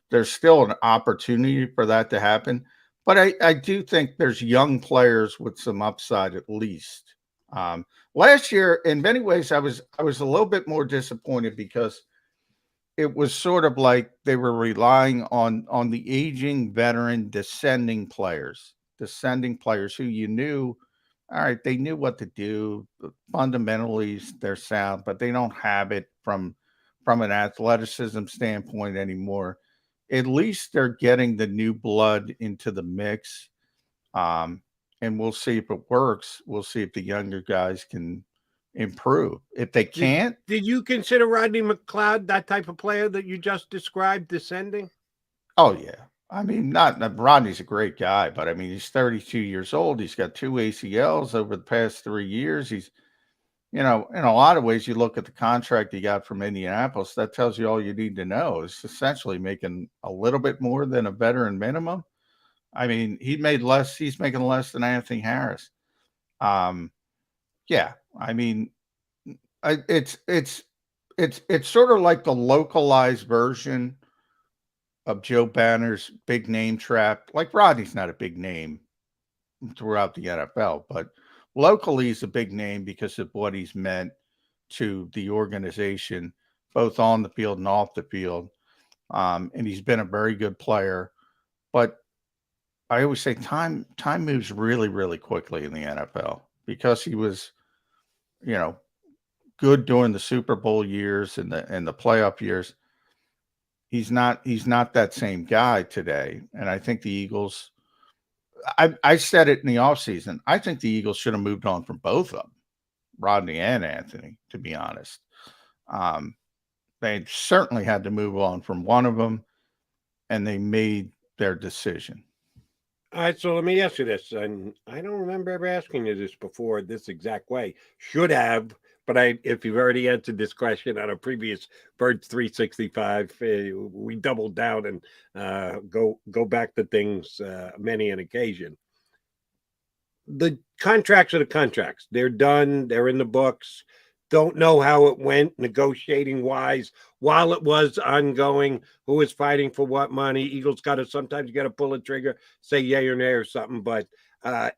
There's still an opportunity for that to happen. But I do think there's young players with some upside at least. Last year, in many ways, I was a little bit more disappointed because it was sort of like they were relying on the aging veteran descending players who you knew, all right, they knew what to do. Fundamentally, they're sound, but they don't have it from an athleticism standpoint anymore. At least they're getting the new blood into the mix. And we'll see if it works. We'll see if the younger guys can improve. If they can't. Did you consider Rodney McLeod that type of player that you just described descending? Oh, yeah. I mean, not Rodney's a great guy, but I mean, he's 32 years old. He's got 2 ACLs over the past 3 years. He's in a lot of ways, you look at the contract he got from Indianapolis, that tells you all you need to know. Is essentially making a little bit more than a veteran minimum. I mean, he's making less than Anthony Harris. Yeah, I mean, it's sort of like the localized version of Joe Banner's big name trap. Like Rodney's not a big name throughout the NFL, but locally he's a big name because of what he's meant to the organization, both on the field and off the field. And he's been a very good player. But I always say time moves really, really quickly in the NFL because he was, good during the Super Bowl years and the playoff years. He's not that same guy today. And I think the Eagles, I said it in the offseason, I think the Eagles should have moved on from both of them, Rodney and Anthony, to be honest. They certainly had to move on from one of them, and they made their decision. All right, so let me ask you this, and I don't remember ever asking you this before this exact way. Should have, but if you've already answered this question on a previous Birds 365, we doubled down and go back to things many an occasion. The contracts are the contracts. They're done. They're in the books. Don't know how it went negotiating wise while it was ongoing. Who was fighting for what money? Eagles sometimes you got to pull a trigger, say yay or nay or something. But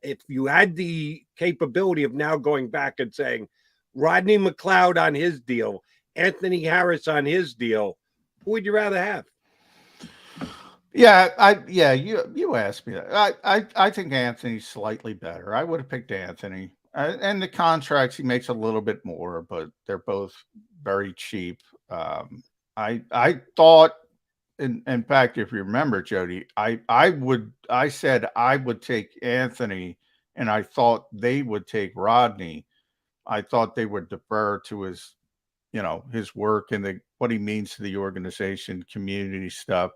if you had the capability of now going back and saying Rodney McLeod on his deal, Anthony Harris on his deal, who would you rather have? Yeah, you asked me that. I think Anthony's slightly better. I would have picked Anthony. And the contracts, he makes a little bit more, but they're both very cheap. I thought, in fact, if you remember, Jody, I said I would take Anthony, and I thought they would take Rodney. I thought they would defer to his, his work and what he means to the organization, community stuff.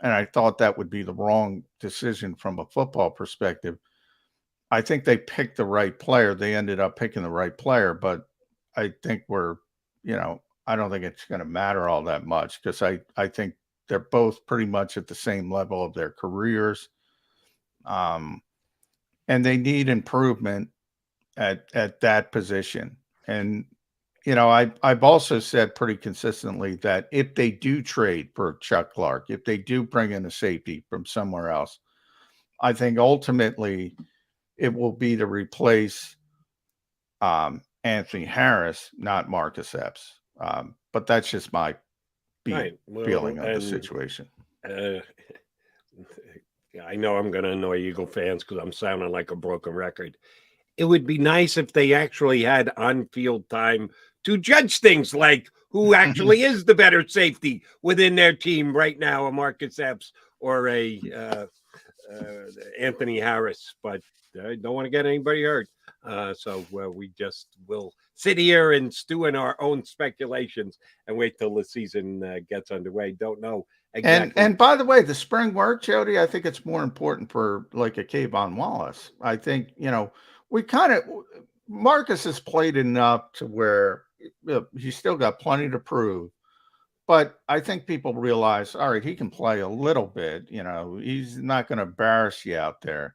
And I thought that would be the wrong decision from a football perspective. I think they picked the right player. They ended up picking the right player, but I think I don't think it's going to matter all that much because I think they're both pretty much at the same level of their careers. And they need improvement at that position. And, I've also said pretty consistently that if they do trade for Chuck Clark, if they do bring in a safety from somewhere else, I think ultimately it will be to replace Anthony Harris, not Marcus Epps. But that's just my feeling of the situation. I know I'm going to annoy Eagle fans because I'm sounding like a broken record. It would be nice if they actually had on-field time to judge things like who actually is the better safety within their team right now, a Marcus Epps or a Anthony Harris. But I don't want to get anybody hurt. So we just will sit here and stew in our own speculations and wait till the season gets underway. Don't know exactly. And by the way, the spring work, Jody, I think it's more important for like a Kayvon Wallace. I think, Marcus has played enough to where he's still got plenty to prove. But I think people realize, all right, he can play a little bit. He's not going to embarrass you out there.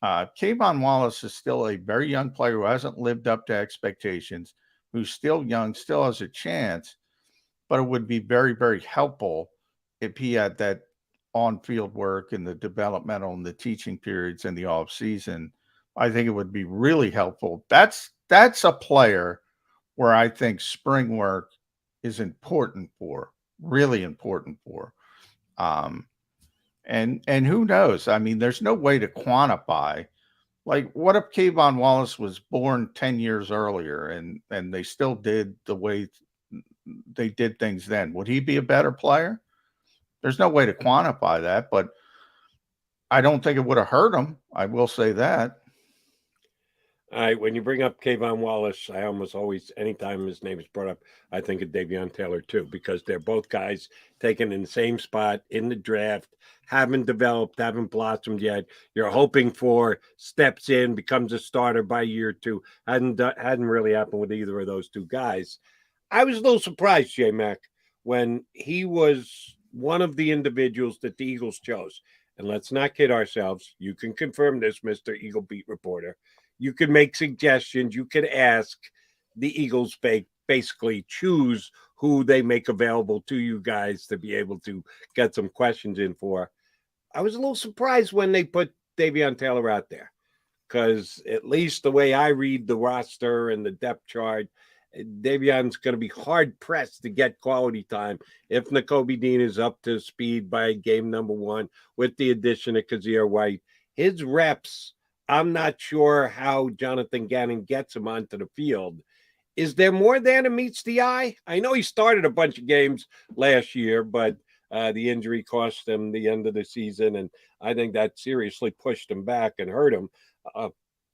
Kayvon Wallace is still a very young player who hasn't lived up to expectations, who's still young, still has a chance, but it would be very, very helpful if he had that on-field work and the developmental and the teaching periods in the off season. I think it would be really helpful. That's a player where I think spring work is really important for. And who knows? I mean, there's no way to quantify. Like, what if Kayvon Wallace was born 10 years earlier and they still did the way they did things then? Would he be a better player? There's no way to quantify that, but I don't think it would have hurt him. I will say that. All right, when you bring up Kayvon Wallace, I almost always, anytime his name is brought up, I think of Davion Taylor too, because they're both guys taken in the same spot in the draft, haven't developed, haven't blossomed yet. You're hoping for steps in, becomes a starter by year two. Hadn't really happened with either of those two guys. I was a little surprised, J Mac, when he was one of the individuals that the Eagles chose. And let's not kid ourselves. You can confirm this, Mr. Eagle Beat reporter. You could make suggestions. You could ask the Eagles basically choose who they make available to you guys to be able to get some questions in for. I was a little surprised when they put Davion Taylor out there because at least the way I read the roster and the depth chart, Davion's going to be hard pressed to get quality time if Nakobe Dean is up to speed by game number 1 with the addition of Kazir White. His reps, I'm not sure how Jonathan Gannon gets him onto the field. Is there more than it meets the eye? I know he started a bunch of games last year, but the injury cost him the end of the season, and I think that seriously pushed him back and hurt him.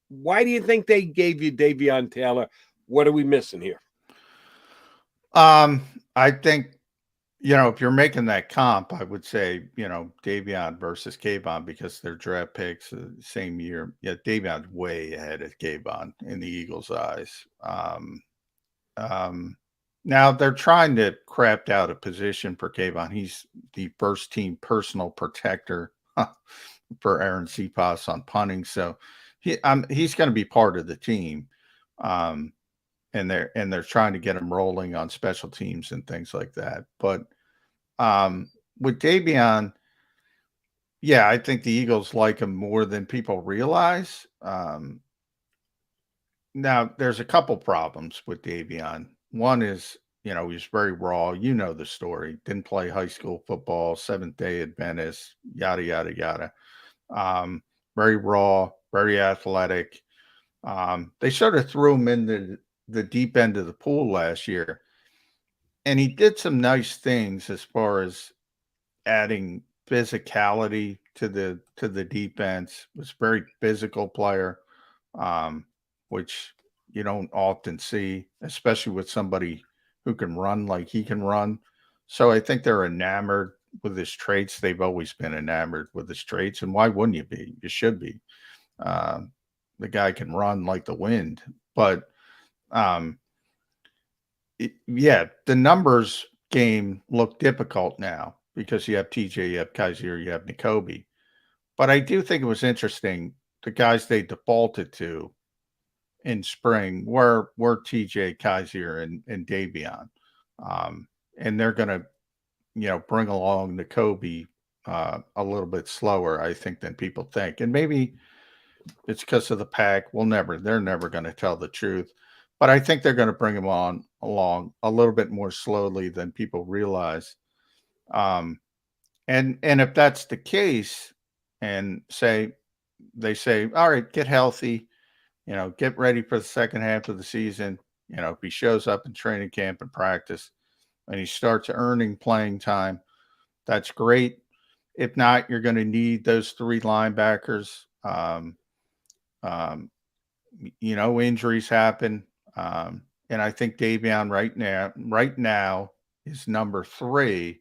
Why do you think they gave you Davion Taylor? What are we missing here? I think, if you're making that comp, I would say, Davion versus Kayvon because they're draft picks the same year. Yeah, Davion's way ahead of Kayvon in the Eagles' eyes. Now they're trying to craft out a position for Kayvon. He's the first team personal protector for Aaron Cepas on punting. So he's going to be part of the team. And they're trying to get him rolling on special teams and things like that. But with Davion, yeah, I think the Eagles like him more than people realize. Now, there's a couple problems with Davion. One is, he's very raw. You know the story. Didn't play high school football, Seventh-day Adventist, yada, yada, yada. Very raw, very athletic. They sort of threw him into the deep end of the pool last year. And he did some nice things as far as adding physicality to the defense. Was a very physical player, which you don't often see, especially with somebody who can run like he can run. So I think they're enamored with his traits. They've always been enamored with his traits. And why wouldn't you be? You should be. The guy can run like the wind. But the numbers game look difficult now because you have TJ, you have Kaiser, you have Nakobe. But I do think it was interesting. The guys they defaulted to in spring were TJ, Kaiser, and Davion. And they're going to, bring along Nakobe a little bit slower, I think, than people think. And maybe it's because of the pack. They're never going to tell the truth. But I think they're going to bring him along a little bit more slowly than people realize. And if that's the case, and they say, all right, get healthy, get ready for the second half of the season. If he shows up in training camp and practice and he starts earning playing time, that's great. If not, you're going to need those 3 linebackers. Injuries happen. And I think Davion right now is number 3.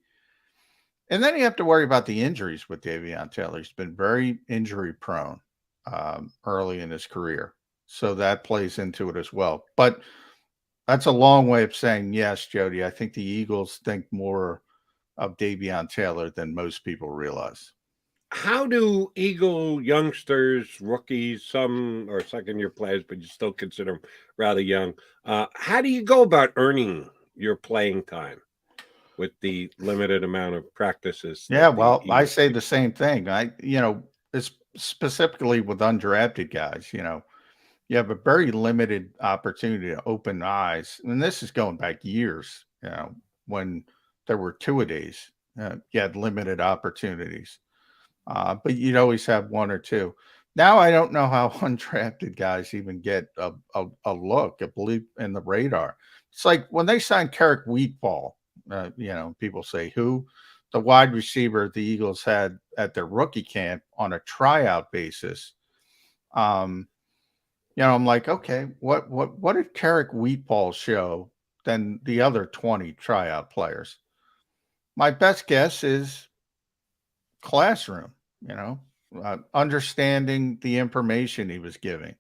And then you have to worry about the injuries with Davion Taylor. He's been very injury prone early in his career. So that plays into it as well. But that's a long way of saying, yes, Jody, I think the Eagles think more of Davion Taylor than most people realize. How do Eagle youngsters, rookies, some are second-year players, but you still consider them rather young, how do you go about earning your playing time with the limited amount of practices? Yeah, well, I say the same thing. It's specifically with undrafted guys, you have a very limited opportunity to open eyes. And this is going back years, when there were two-a-days, you had limited opportunities. But you'd always have 1 or 2. Now I don't know how undrafted guys even get a look, a bleep in the radar. It's like when they signed Carrick Wheatball, people say who? The wide receiver the Eagles had at their rookie camp on a tryout basis. I'm like, okay, what did Carrick Wheatball show than the other 20 tryout players? My best guess is classroom, understanding the information he was giving,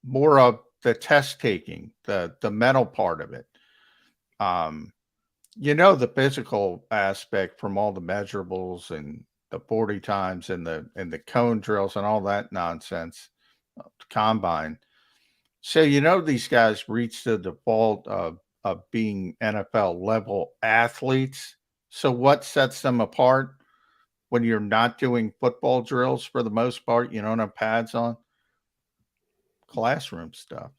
more of the test taking, the mental part of it. The physical aspect from all the measurables and the 40 times and the cone drills and all that nonsense, combine. So these guys reach the default of being NFL level athletes. So what sets them apart when you're not doing football drills for the most part? You don't have pads on. Classroom stuff.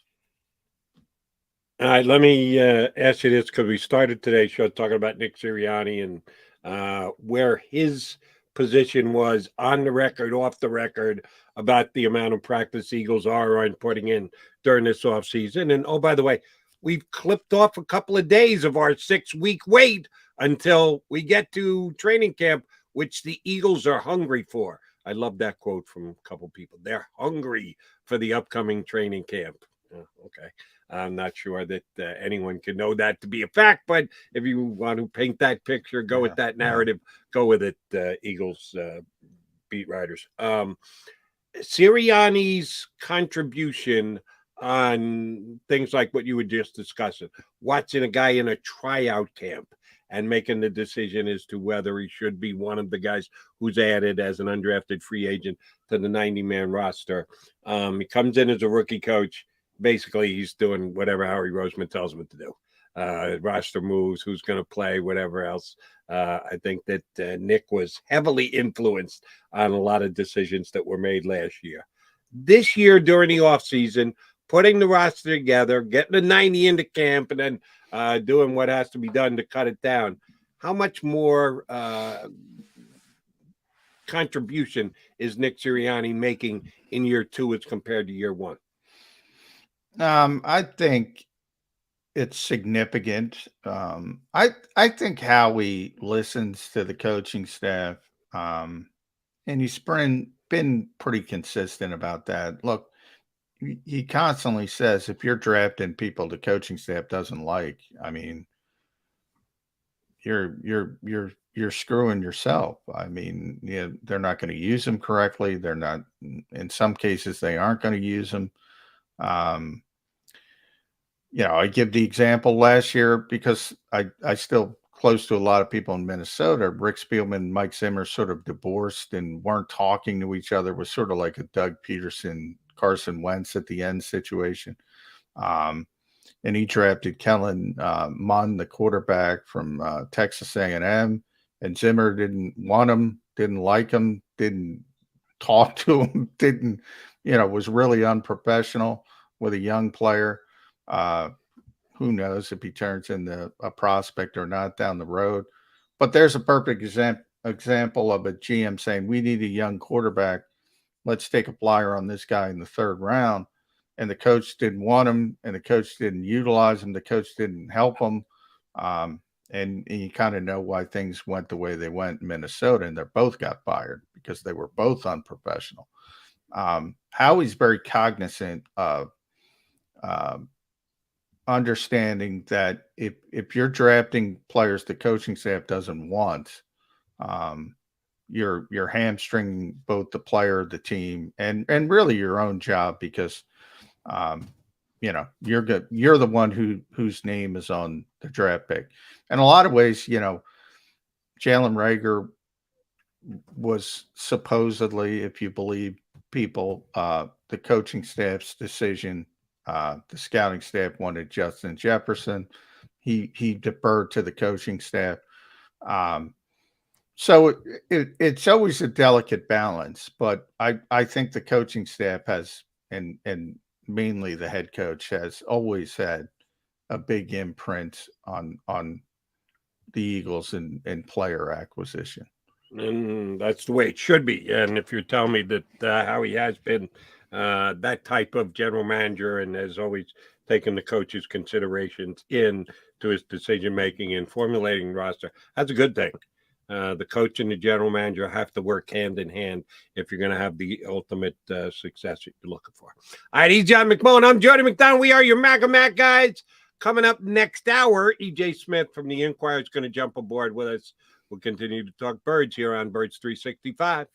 All right, let me ask you this, because we started today's show talking about Nick Sirianni and where his position was on the record, off the record, about the amount of practice Eagles are putting in during this offseason. And, oh, by the way, we've clipped off a couple of days of our 6-week wait until we get to training camp, which the Eagles are hungry for. I love that quote from a couple people. They're hungry for the upcoming training camp. Okay. I'm not sure that anyone can know that to be a fact, but if you want to paint that picture, go with that narrative, go with it, Eagles beat writers. Sirianni's contribution on things like what you were just discussing, watching a guy in a tryout camp and making the decision as to whether he should be one of the guys who's added as an undrafted free agent to the 90-man roster. He comes in as a rookie coach. Basically, he's doing whatever Howie Roseman tells him to do. Roster moves, who's going to play, whatever else. I think that Nick was heavily influenced on a lot of decisions that were made last year. This year, during the offseason, putting the roster together, getting the 90 into camp, and then doing what has to be done to cut it down. How much more contribution is Nick Sirianni making in year 2 as compared to year 1? I think it's significant. I think Howie listens to the coaching staff, and he's been pretty consistent about that. Look, he constantly says if you're drafting people the coaching staff doesn't like, I mean, you're screwing yourself. I mean, they're not going to use them correctly. They're not. In some cases, they aren't going to use them. I give the example last year because I still close to a lot of people in Minnesota. Rick Spielman and Mike Zimmer sort of divorced and weren't talking to each other. It was sort of like a Doug Peterson, Carson Wentz at the end situation. And he drafted Kellen Mond, the quarterback from Texas A&M, and Zimmer didn't want him, didn't like him, didn't talk to him, was really unprofessional with a young player. Who knows if he turns into a prospect or not down the road. But there's a perfect example of a GM saying, we need a young quarterback. Let's take a flyer on this guy in the 3rd round. And the coach didn't want him, and the coach didn't utilize him. The coach didn't help him. And you kind of know why things went the way they went in Minnesota, and they both got fired because they were both unprofessional. Howie's very cognizant of understanding that if you're drafting players the coaching staff doesn't want, you're hamstringing both the player, the team, and really your own job, because you're good. You're the one whose name is on the draft pick. In a lot of ways, Jalen Reagor was supposedly, if you believe people, the coaching staff's decision. The scouting staff wanted Justin Jefferson. He deferred to the coaching staff. So it's always a delicate balance, but I think the coaching staff has, and mainly the head coach, has always had a big imprint on the Eagles in player acquisition. And that's the way it should be. And if you're telling me that how he has been that type of general manager and has always taken the coach's considerations into his decision making and formulating roster, that's a good thing. The coach and the general manager have to work hand in hand if you're going to have the ultimate success that you're looking for. All right, he's John McMullen. I'm Jody McDonald. We are your Mac guys. Coming up next hour, EJ Smith from the Inquirer is going to jump aboard with us. We'll continue to talk birds here on Birds 365.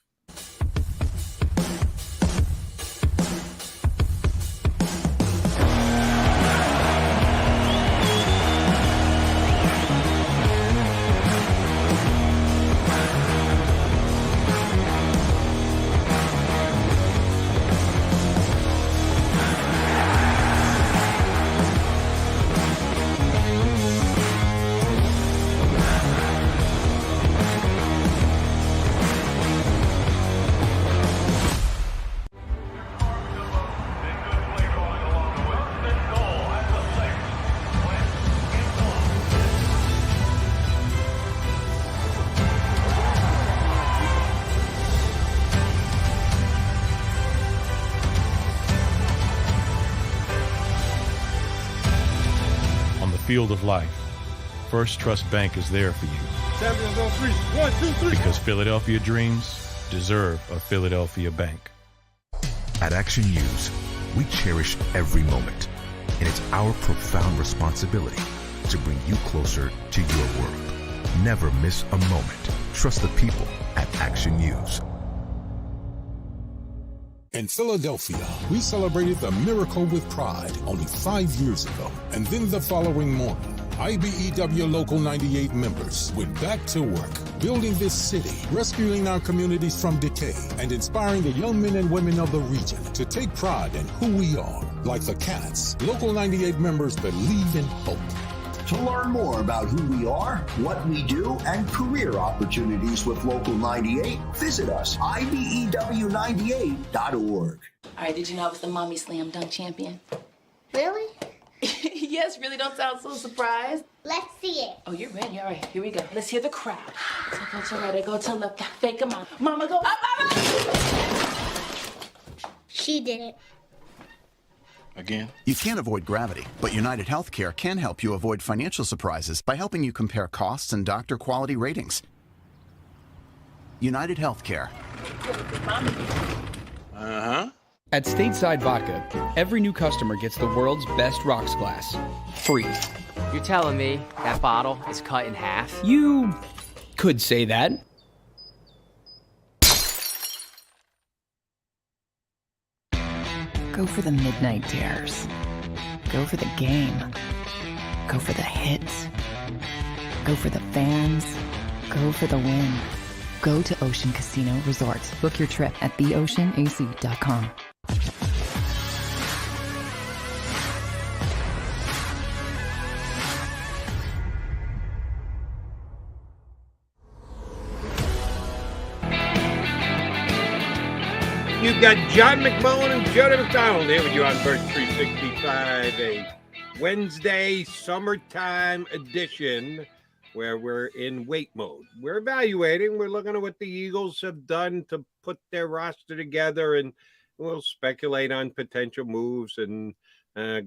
Field of life, First Trust Bank is there for you. Champions on three. 1, 2, 3. Because Philadelphia dreams deserve a Philadelphia bank. At Action News, we cherish every moment, and it's our profound responsibility to bring you closer to your world. Never miss a moment. Trust the people at Action News. In Philadelphia, we celebrated the miracle with pride only 5 years ago. And then the following morning, IBEW Local 98 members went back to work, building this city, rescuing our communities from decay, and inspiring the young men and women of the region to take pride in who we are. Like the Cats, Local 98 members believe in hope. To learn more about who we are, what we do, and career opportunities with Local 98, visit us, IBEW98.org. All right, did you know I was the Mommy Slam Dunk Champion? Really? Yes, really, don't sound so surprised. Let's see it. Oh, you're ready. All right, here we go. Let's hear the crowd. So go to right, I go to left, fake 'em out. Mama, go up, up, up. She did it. Again? You can't avoid gravity, but United Healthcare can help you avoid financial surprises by helping you compare costs and doctor quality ratings. United Healthcare. At Stateside Vodka, every new customer gets the world's best rocks glass, free. You're telling me that bottle is cut in half? You could say that. Go for the midnight dares. Go for the game. Go for the hits. Go for the fans. Go for the win. Go to Ocean Casino Resort. Book your trip at theoceanac.com. You've got John McMullen and Jody McDonald here with you on Birds 365, a Wednesday summertime edition where we're in wait mode. We're evaluating. We're looking at what the Eagles have done to put their roster together, and we'll speculate on potential moves and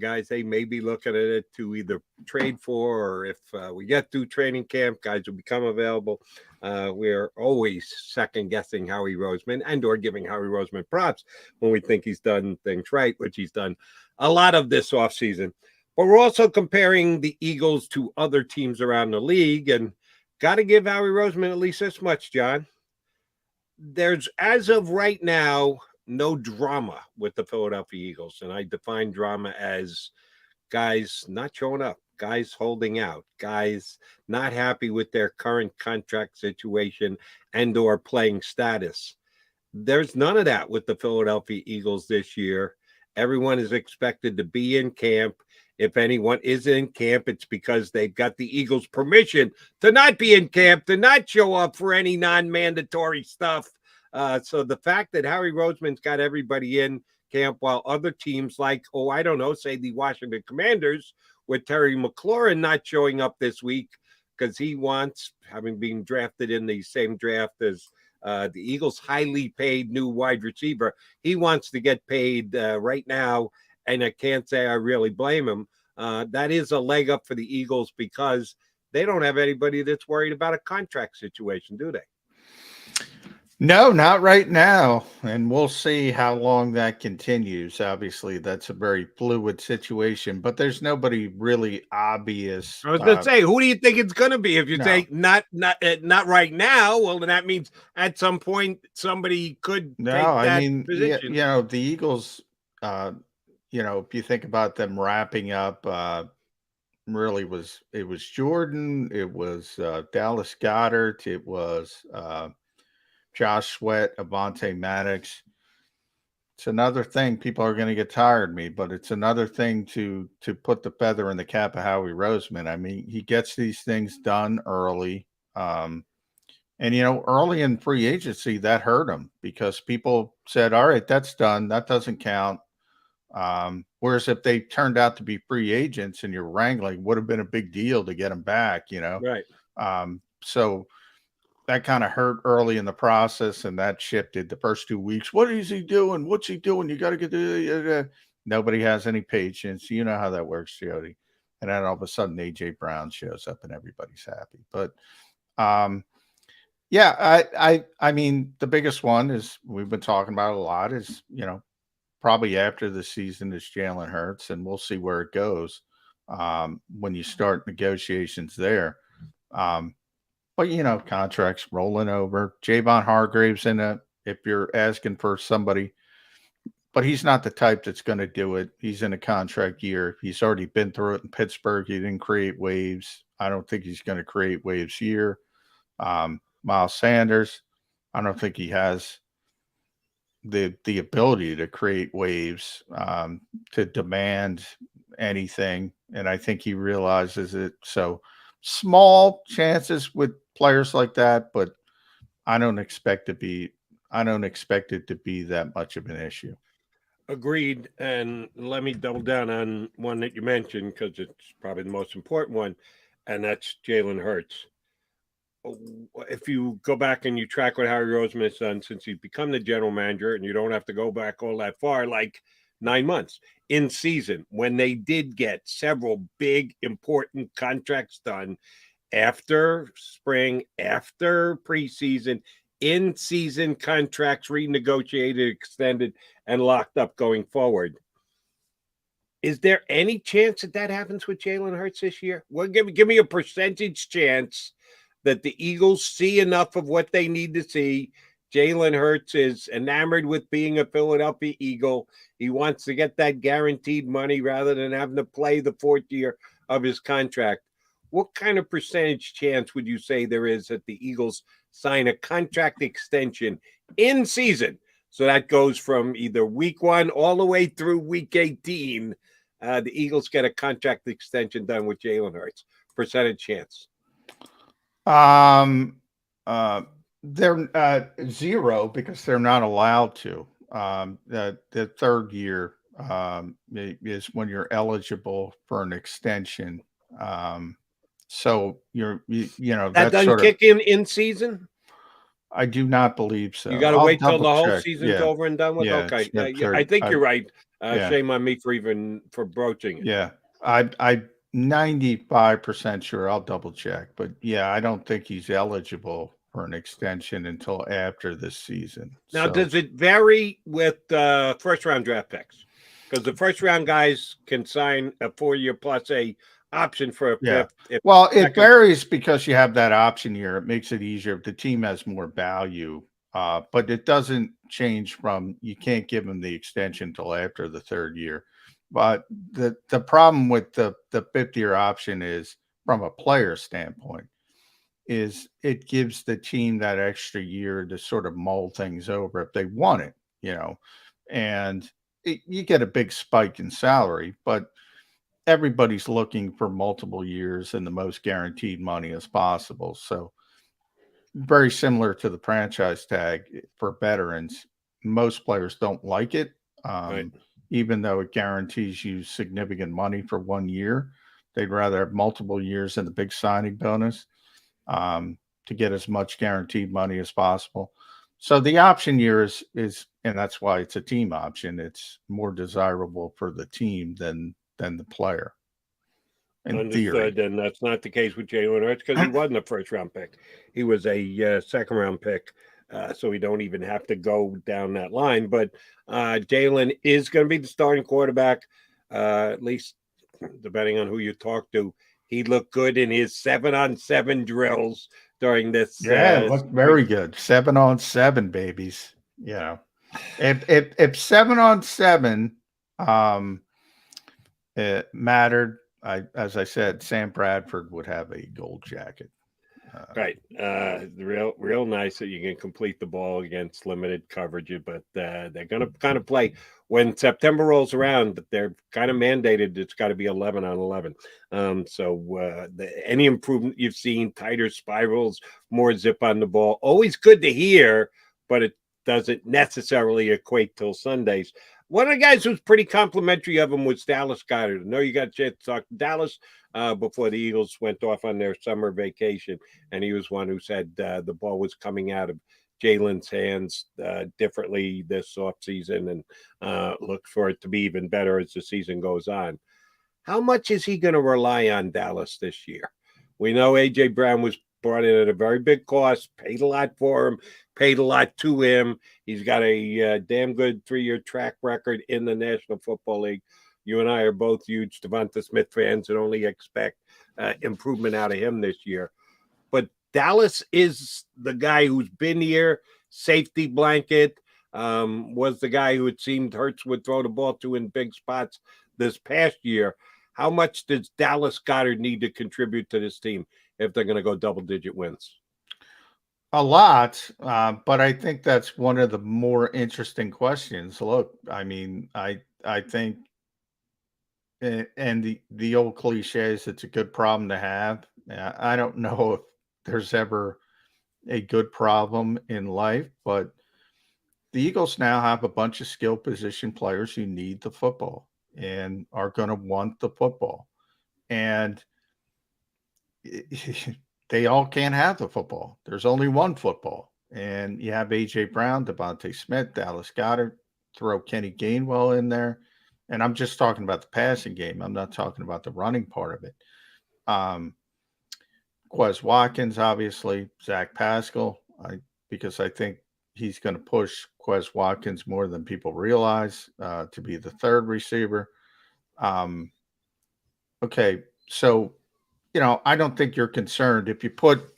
guys they may be looking at it to either trade for, or if we get through training camp, guys will become available. We're always second-guessing Howie Roseman and or giving Howie Roseman props when we think he's done things right, which he's done a lot of this offseason. But we're also comparing the Eagles to other teams around the league, and got to give Howie Roseman at least this much, John. There's, as of right now, no drama with the Philadelphia Eagles, and I define drama as guys not showing up, guys holding out, guys not happy with their current contract situation and or playing status. There's none of that with the Philadelphia Eagles this year. Everyone is expected to be in camp. If anyone is in camp, it's because they've got the Eagles' permission to not be in camp, to not show up for any non-mandatory stuff. So the fact that Howie Roseman's got everybody in camp while other teams like, say the Washington Commanders with Terry McLaurin not showing up this week because he wants, having been drafted in the same draft as the Eagles' highly paid new wide receiver, he wants to get paid right now, and I can't say I really blame him. That is a leg up for the Eagles because they don't have anybody that's worried about a contract situation, do they? No, not right now. And we'll see how long that continues. Obviously, that's a very fluid situation, but there's nobody really obvious. I was going to say, who do you think it's going to be? If you No. say not right now, well, then that means at some point somebody could take that position. The Eagles, if you think about them wrapping up, really it was Jordan, it was Dallas Goedert, it was Josh Sweat, Avonte Maddox. It's another thing. People are going to get tired of me, but it's another thing to put the feather in the cap of Howie Roseman. I mean, he gets these things done early. And, early in free agency, that hurt him because people said, all right, that's done. That doesn't count. Whereas if they turned out to be free agents and you're wrangling, would have been a big deal to get them back, Right. So that kind of hurt early in the process, and that shifted the first 2 weeks. What is he doing? What's he doing? You got to get the nobody has any patience. You know how that works, Jody. And then all of a sudden AJ Brown shows up and everybody's happy. But I mean, the biggest one is we've been talking about a lot is, probably after the season is Jalen Hurts, and we'll see where it goes when you start negotiations there. But, contracts rolling over. Javon Hargrave's in it if you're asking for somebody. But he's not the type that's going to do it. He's in a contract year. He's already been through it in Pittsburgh. He didn't create waves. I don't think he's going to create waves here. Miles Sanders, I don't think he has the ability to create waves, to demand anything. And I think he realizes it. So small chances with players like that, but I don't expect it to be that much of an issue. Agreed. And let me double down on one that you mentioned because it's probably the most important one, and that's Jalen Hurts. If you go back and you track what Howie Roseman has done since he's become the general manager, and you don't have to go back all that far, like 9 months in season, when they did get several big, important contracts done after spring, after preseason, in-season contracts renegotiated, extended, and locked up going forward. Is there any chance that happens with Jalen Hurts this year? Well, give me a percentage chance that the Eagles see enough of what they need to see. Jalen Hurts is enamored with being a Philadelphia Eagle. He wants to get that guaranteed money rather than having to play the fourth year of his contract. What kind of percentage chance would you say there is that the Eagles sign a contract extension in season? So that goes from either week 1 all the way through week 18. The Eagles get a contract extension done with Jalen Hurts. Percentage chance. They're 0 because they're not allowed to. The third year is when you're eligible for an extension. So that doesn't kick in season. I do not believe so. You got to wait till the whole season's over and done with. Yeah, okay, I think you're right. Shame on me for broaching it. Yeah, I 95% sure. I'll double check, but I don't think he's eligible for an extension until after this season. Now, does it vary with first round draft picks? Because the first round guys can sign a 4-year plus a option for a fifth. It varies because you have that option year. It makes it easier if the team has more value, but it doesn't change from you can't give them the extension until after the third year. But the problem with the fifth year option is, from a player standpoint, is it gives the team that extra year to sort of mull things over if they want it, and you get a big spike in salary, but everybody's looking for multiple years and the most guaranteed money as possible. So very similar to the franchise tag for veterans. Most players don't like it. Right. Even though it guarantees you significant money for 1 year, they'd rather have multiple years and the big signing bonus to get as much guaranteed money as possible. So the option year is, and that's why it's a team option. It's more desirable for the team than the player. Understood, and that's not the case with Jalen Hurts because he wasn't a first-round pick. He was a second-round pick, so we don't even have to go down that line. But Jalen is going to be the starting quarterback, at least depending on who you talk to. He looked good in his 7-on-7 drills during this. Yeah, it looked very good. 7-on-7, babies. Yeah. If 7-on-7 it mattered, as I said, Sam Bradford would have a gold jacket. Right. Real nice that you can complete the ball against limited coverage, but they're going to kind of play when September rolls around. They're kind of mandated. It's got to be 11-on-11. Any improvement you've seen, tighter spirals, more zip on the ball, always good to hear, but it doesn't necessarily equate till Sundays. One of the guys who's pretty complimentary of him was Dallas Goedert. I know you got a chance to talk to Dallas before the Eagles went off on their summer vacation, and he was one who said the ball was coming out of Jalen's hands differently this offseason and look for it to be even better as the season goes on. How much is he going to rely on Dallas this year? We know A.J. Brown was brought in at a very big cost, paid a lot for him, paid a lot to him. He's got a damn good 3-year track record in the National Football League. You and I are both huge Devonta Smith fans and only expect improvement out of him this year. But Dallas is the guy who's been here, safety blanket, was the guy who it seemed Hurts would throw the ball to in big spots this past year. How much does Dallas Goedert need to contribute to this team if they're going to go double-digit wins? A lot, but I think that's one of the more interesting questions. Look, I mean, I think, and the old cliche is it's a good problem to have. I don't know if there's ever a good problem in life, but the Eagles now have a bunch of skill position players who need the football and are going to want the football. And they all can't have the football. There's only one football. And you have A.J. Brown, Devonta Smith, Dallas Goedert, throw Kenny Gainwell in there. And I'm just talking about the passing game. I'm not talking about the running part of it. Quez Watkins, obviously, Zach Pascal, because I think he's going to push Quez Watkins more than people realize to be the third receiver. Okay, so, I don't think you're concerned if you put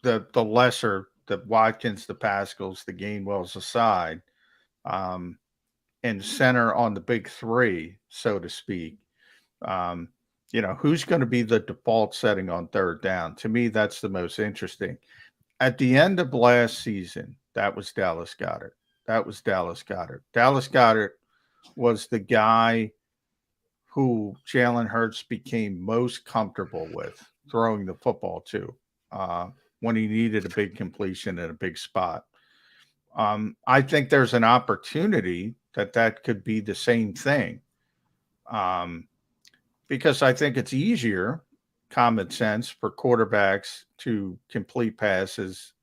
the lesser, the Watkins, the Pascals, the Gainwells aside, and center on the big three, so to speak. Who's going to be the default setting on third down? To me, that's the most interesting. At the end of last season, that was Dallas Goedert. Dallas Goedert was the guy who Jalen Hurts became most comfortable with throwing the football to when he needed a big completion at a big spot. I think there's an opportunity that could be the same thing because I think it's easier, common sense, for quarterbacks to complete passes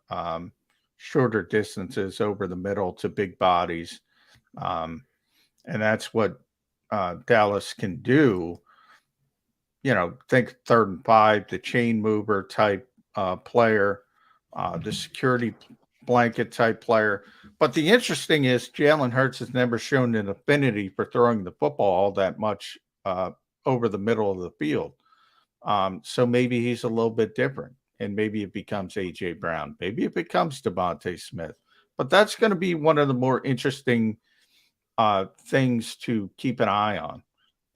shorter distances over the middle to big bodies. And that's what Dallas can do. Think 3rd and 5, the chain mover type player, the security blanket type player. But the interesting is Jalen Hurts has never shown an affinity for throwing the football all that much over the middle of the field. So maybe he's a little bit different, and maybe it becomes A.J. Brown. Maybe it becomes Devonta Smith. But that's going to be one of the more interesting things to keep an eye on.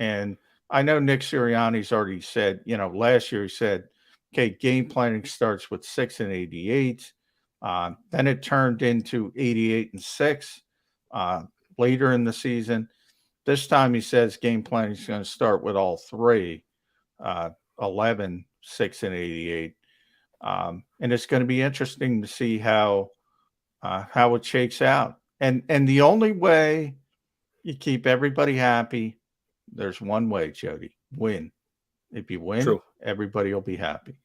And I know Nick Sirianni's already said, last year he said, okay, game planning starts with 6 and 88. Then it turned into 88 and 6 later in the season. This time he says game planning is going to start with all three, 11, 6, and 88. And it's going to be interesting to see how it shakes out. And the only way you keep everybody happy, there's one way, Jody: win. If you win, True. Everybody will be happy.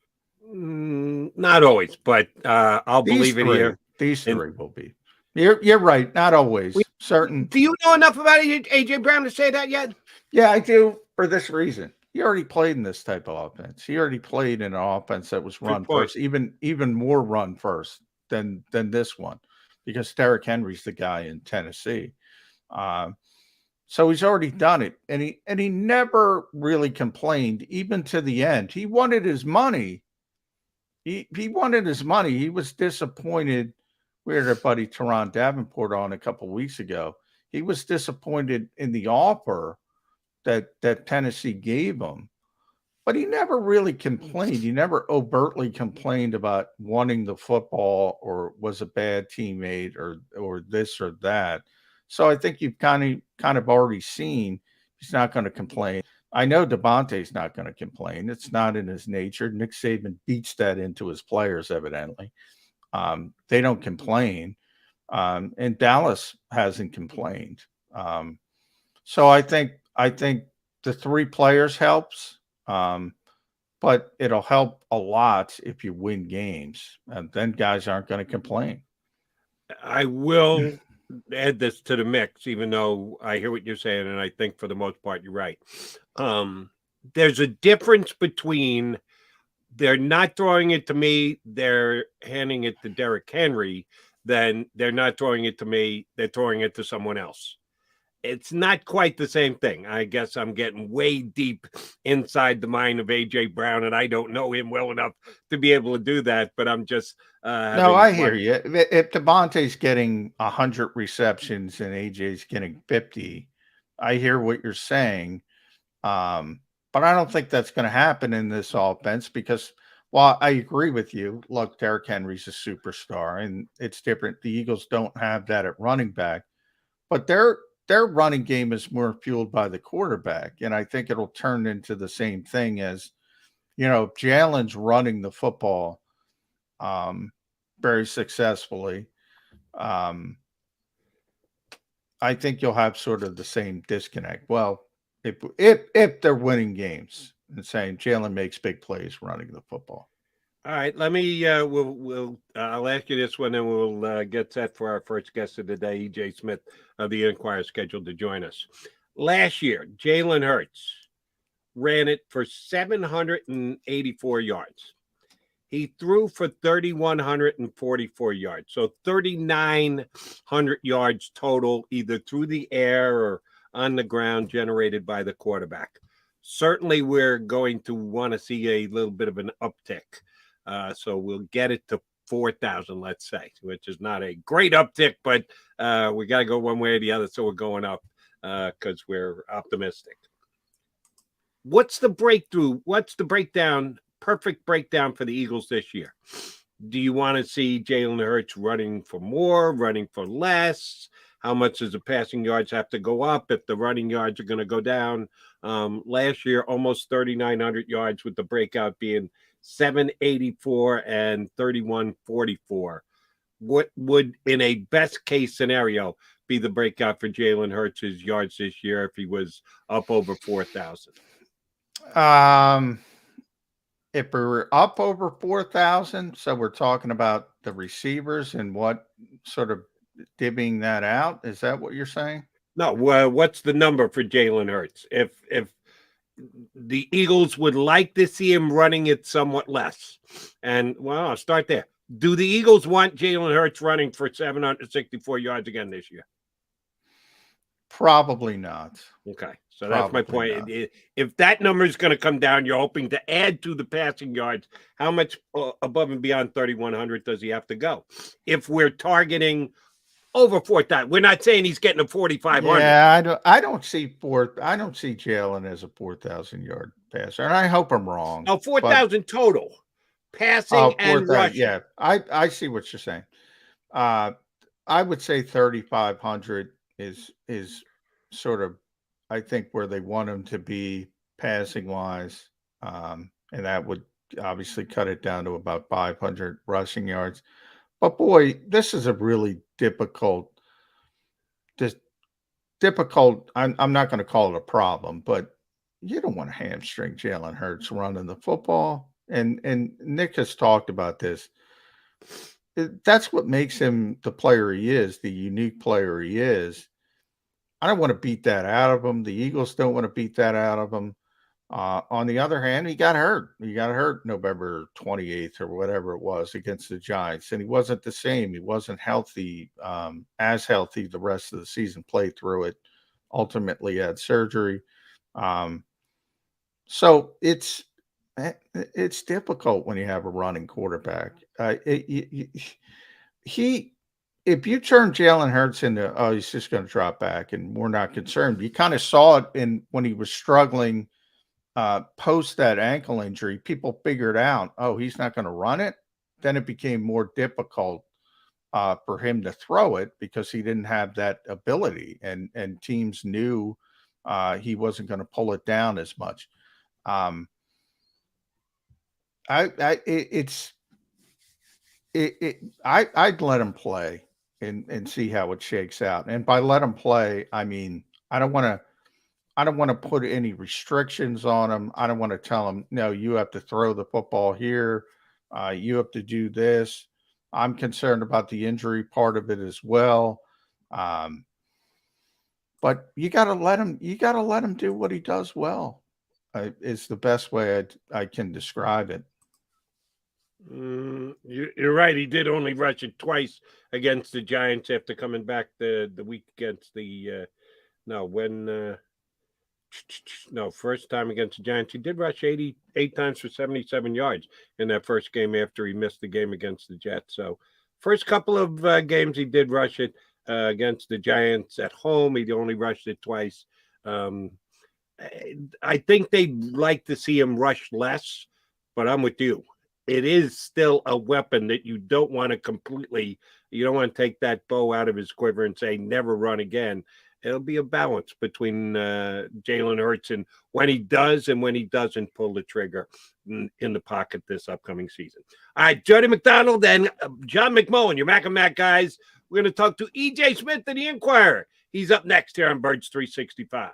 Not always, but I'll believe it here. These three will be. You're right. Not always. Certain. Do you know enough about A.J. Brown to say that yet? Yeah, I do, for this reason. he already played in this type of offense. He already played in an offense that was run point. first, even more run first than this one, because Derrick Henry's the guy in Tennessee. So he's already done it, and he never really complained, even to the end. He wanted his money. He wanted his money. He was disappointed. We had our buddy Teron Davenport on a couple of weeks ago. He was disappointed in the offer that Tennessee gave him, but he never really complained. He never overtly complained about wanting the football or was a bad teammate or this or that. So I think you've kind of already seen he's not going to complain. I know Devontae's not going to complain. It's not in his nature. Nick Saban beats that into his players, evidently. They don't complain. And Dallas hasn't complained. So I think the three players helps, but it'll help a lot if you win games, and then guys aren't going to complain. I will add this to the mix, even though I hear what you're saying, and I think for the most part you're right. There's a difference between they're not throwing it to me, they're handing it to Derrick Henry, then they're not throwing it to me, they're throwing it to someone else. It's not quite the same thing. I guess I'm getting way deep inside the mind of A.J. Brown, and I don't know him well enough to be able to do that, but I'm just no, I hear you. If Devontae's getting 100 receptions and A.J.'s getting 50, I hear what you're saying. But I don't think that's going to happen in this offense because, while I agree with you, look, Derrick Henry's a superstar, and it's different. The Eagles don't have that at running back, but their running game is more fueled by the quarterback, and I think it'll turn into the same thing as, if Jalen's running the football very successfully, I think you'll have sort of the same disconnect. Well, if they're winning games and saying Jalen makes big plays running the football. All right, let me I'll ask you this one, and we'll get set for our first guest of the day, E.J. Smith of the Inquirer, scheduled to join us. Last year, Jalen Hurts ran it for 784 yards. He threw for 3,144 yards, so 3,900 yards total, either through the air or on the ground, generated by the quarterback. Certainly, we're going to want to see a little bit of an uptick. So we'll get it to 4,000, let's say, which is not a great uptick, but we got to go one way or the other. So we're going up because we're optimistic. What's the breakthrough? What's the breakdown? Perfect breakdown for the Eagles this year. Do you want to see Jalen Hurts running for more, running for less? How much does the passing yards have to go up if the running yards are going to go down? Last year, almost 3,900 yards, with the breakout being 784 and 3,144. What would, in a best case scenario, be the breakout for Jalen Hurts' yards this year if he was up over 4,000? If we're up over 4,000, so we're talking about the receivers and what sort of divvying that out. Is that what you're saying? No. What's the number for Jalen Hurts? If the Eagles would like to see him running it somewhat less, and I'll start there. Do the Eagles want Jalen Hurts running for 764 yards again this year? Probably not. Okay, so that's my point. If that number is going to come down, you're hoping to add to the passing yards. How much above and beyond 3,100 does he have to go? If we're targeting over 4,000, we're not saying he's getting a 4,500. Yeah, I don't see Jalen as a 4,000 yard passer, and I hope I'm wrong. No, 4,000 total passing and rushing. Yeah, I see what you're saying. I would say 3,500 is sort of, I think, where they want him to be passing wise, and that would obviously cut it down to about 500 rushing yards. But boy, this is a really difficult. I'm not going to call it a problem, but you don't want to hamstring Jalen Hurts running the football. And Nick has talked about this. That's what makes him the player he is, the unique player he is. I don't want to beat that out of him. The Eagles don't want to beat that out of him. On the other hand, he got hurt. He got hurt November 28th or whatever it was against the Giants, and he wasn't the same. He wasn't healthy, as healthy the rest of the season, played through it, ultimately had surgery. So it's difficult when you have a running quarterback. If you turn Jalen Hurts into, oh, he's just going to drop back and we're not concerned. You kind of saw it when he was struggling post that ankle injury. People figured out, oh, he's not going to run it. Then it became more difficult for him to throw it because he didn't have that ability, and teams knew he wasn't going to pull it down as much. I'd let him play and see how it shakes out. And by let him play, I mean, I don't want to put any restrictions on him. I don't want to tell him, no, you have to throw the football here. You have to do this. I'm concerned about the injury part of it as well. But you got to let him do what he does well. Is the best way I can describe it. You're right. He did only rush it twice against the Giants after coming back the week against the first time against the Giants. He did rush 88 times for 77 yards in that first game after he missed the game against the Jets. So first couple of games he did rush it against the Giants at home. He only rushed it twice. I think they'd like to see him rush less, but I'm with you. It is still a weapon that you don't want to take that bow out of his quiver and say, never run again. It'll be a balance between Jalen Hurts and when he does and when he doesn't pull the trigger in the pocket this upcoming season. All right, Jody McDonald and John McMullen, your Mac and Mac guys. We're going to talk to E.J. Smith of the Inquirer. He's up next here on Birds 365.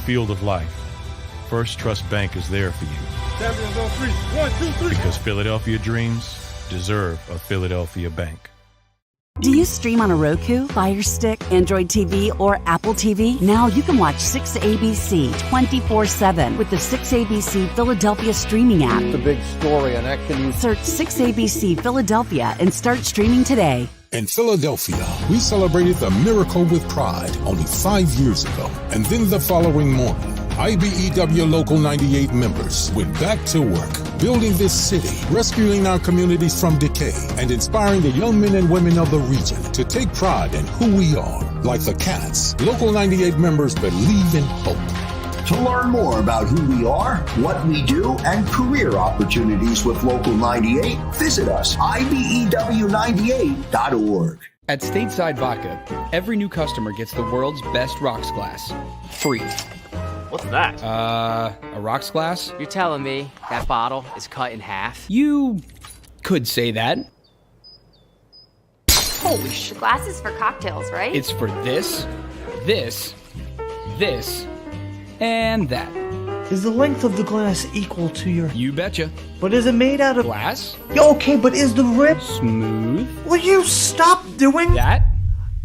Field of life, First Trust Bank is there for you. Champions on three. 1, 2, 3. Because Philadelphia dreams deserve a Philadelphia bank. Do you stream on a Roku, Fire Stick, Android TV, or Apple TV? Now you can watch 6ABC 24/7 with the 6ABC Philadelphia streaming app. The big story on Action News. Search 6ABC Philadelphia and start streaming today. In Philadelphia, we celebrated the miracle with pride only 5 years ago. And then the following morning, IBEW Local 98 members went back to work, building this city, rescuing our communities from decay, and inspiring the young men and women of the region to take pride in who we are. Like the Cats, Local 98 members believe in hope. To learn more about who we are, what we do, and career opportunities with Local 98, visit us, IBEW98.org. At Stateside Vodka, every new customer gets the world's best rocks glass. Free. What's that? A rocks glass? You're telling me that bottle is cut in half? You could say that. Holy shit. Glass is for cocktails, right? It's for this, and that. Is the length of the glass equal to your... You betcha. But is it made out of... Glass? Okay, but is the rip... Smooth? Will you stop doing... That?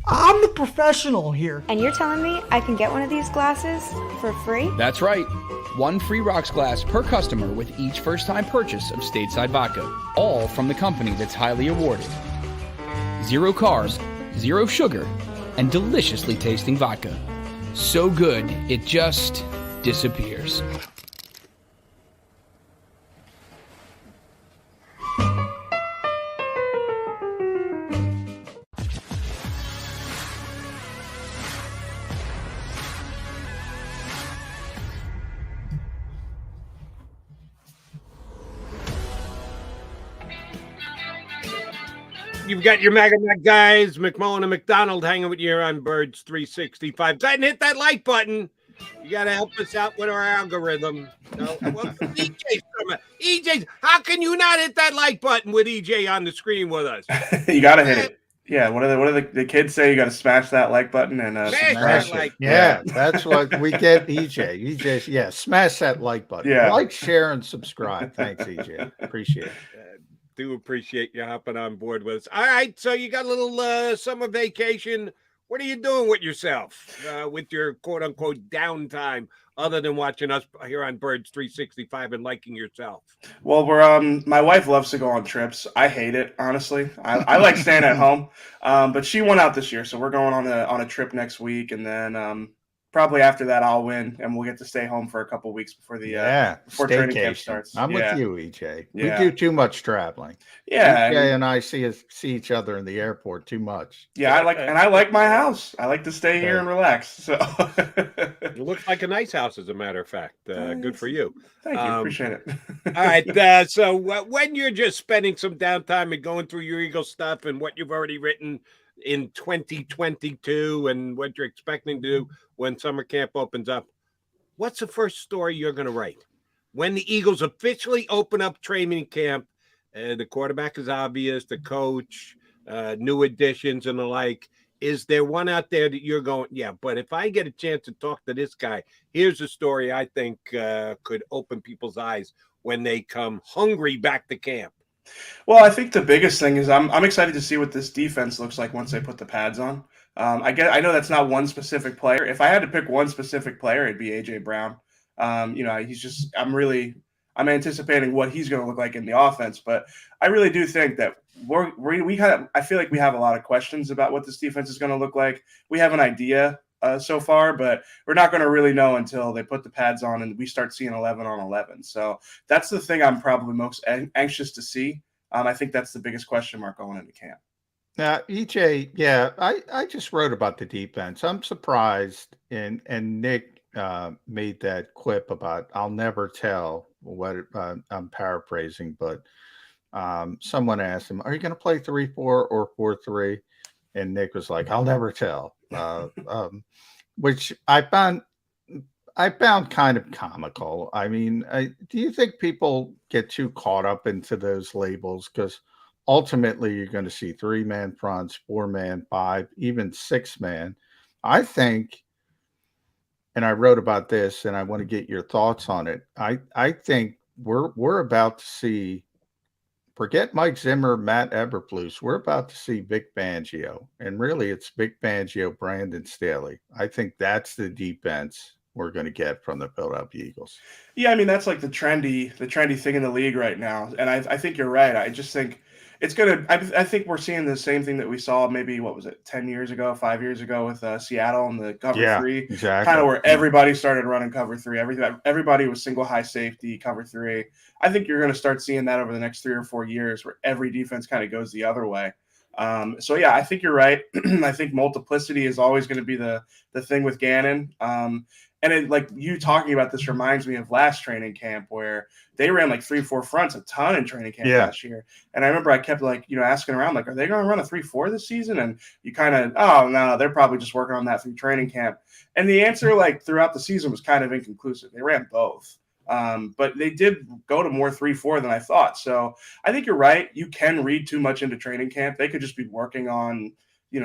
I'm the professional here. And you're telling me I can get one of these glasses for free? That's right. 1 free rocks glass per customer with each first-time purchase of Stateside Vodka. All from the company that's highly awarded. 0 carbs, 0 sugar, and deliciously tasting vodka. So good, it just disappears. You've got your Mega Mac guys, McMullen and McDonald, hanging with you here on Birds 365. Go ahead and hit that like button. You got to help us out with our algorithm. No, well, EJ, how can you not hit that like button with EJ on the screen with us? You got to hit it. Yeah, what do the kids say? You got to smash that like button and smash it. Yeah, that's what we get, EJ. EJ, yeah, smash that like button. Yeah. Like, share, and subscribe. Thanks, EJ. Appreciate it. Do appreciate you hopping on board with us. All right, so you got a little summer vacation. What are you doing with yourself, with your quote-unquote downtime, other than watching us here on Birds 365 and liking yourself? Well, we're my wife loves to go on trips. I hate it, honestly. I like staying at home, but she went out this year, so we're going on a trip next week, and then probably after that I'll win, and we'll get to stay home for a couple weeks before before training camp starts. I'm with you, EJ. We do too much traveling. Yeah, EJ and I see each other in the airport too much. Yeah, I like my house. I like to stay here and relax. So it looks like a nice house, as a matter of fact. Good for you. Thank you. Appreciate it. All right. So when you're just spending some downtime and going through your Eagle stuff and what you've already written in 2022 and what you're expecting to do when summer camp opens up, what's the first story you're going to write? When the Eagles officially open up training camp, the quarterback is obvious, the coach, new additions and the like. Is there one out there that you're going, yeah, but if I get a chance to talk to this guy, here's a story I think could open people's eyes when they come hungry back to camp? Well, I think the biggest thing is I'm excited to see what this defense looks like once they put the pads on. I know that's not one specific player. If I had to pick one specific player, it'd be AJ Brown. I'm anticipating what he's going to look like in the offense, but I really do think that I feel like we have a lot of questions about what this defense is going to look like. We have an idea so far, but we're not going to really know until they put the pads on and we start seeing 11 on 11. So that's the thing I'm probably most anxious to see. I think that's the biggest question mark going into camp. Now, EJ, yeah, I just wrote about the defense. I'm surprised, and Nick made that quip about I'll never tell what I'm paraphrasing, but someone asked him, are you going to play 3-4 or 4-3? And Nick was like, I'll never tell, which I found kind of comical. I mean, do you think people get too caught up into those labels? Because ultimately you're going to see 3-man fronts, 4-man, 5, even 6-man. I think, and I wrote about this and I want to get your thoughts on it. I think we're about to see, forget Mike Zimmer, Matt Eberflus, we're about to see Vic Fangio. And really it's Vic Fangio, Brandon Staley. I think that's the defense we're going to get from the Philadelphia Eagles. Yeah, I mean, that's like the trendy thing in the league right now. And I think you're right. I just think it's going to – I think we're seeing the same thing that we saw maybe, 10 years ago, 5 years ago with Seattle and the cover 3. Exactly. Kind of where everybody started running cover 3. Everybody was single high safety, cover 3. I think you're going to start seeing that over the next 3 or 4 years where every defense kind of goes the other way. So, yeah, I think you're right. I think multiplicity is always going to be the thing with Gannon. And it, like you talking about this reminds me of last training camp where they ran like 3-4 fronts a ton in training camp last year. And I remember I kept asking around, are they going to run a 3-4 this season? And you kind of, oh no, they're probably just working on that through training camp. And the answer throughout the season was kind of inconclusive. They ran both. But they did go to more 3-4 than I thought. So I think you're right. You can read too much into training camp. They could just be working on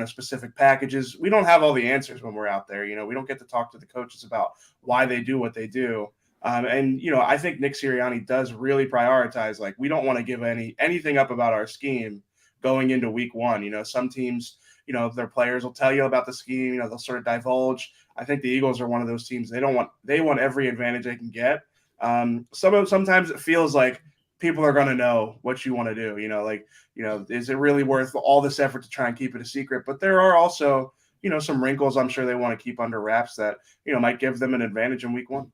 specific packages. We don't have all the answers when we're out there. We don't get to talk to the coaches about why they do what they do. I think Nick Sirianni does really prioritize, we don't want to give anything up about our scheme going into week 1. Some teams, their players will tell you about the scheme, they'll sort of divulge. I think the Eagles are one of those teams. They want every advantage they can get. Sometimes it feels like people are going to know what you want to do, is it really worth all this effort to try and keep it a secret? But there are also, some wrinkles I'm sure they want to keep under wraps that, might give them an advantage in week 1.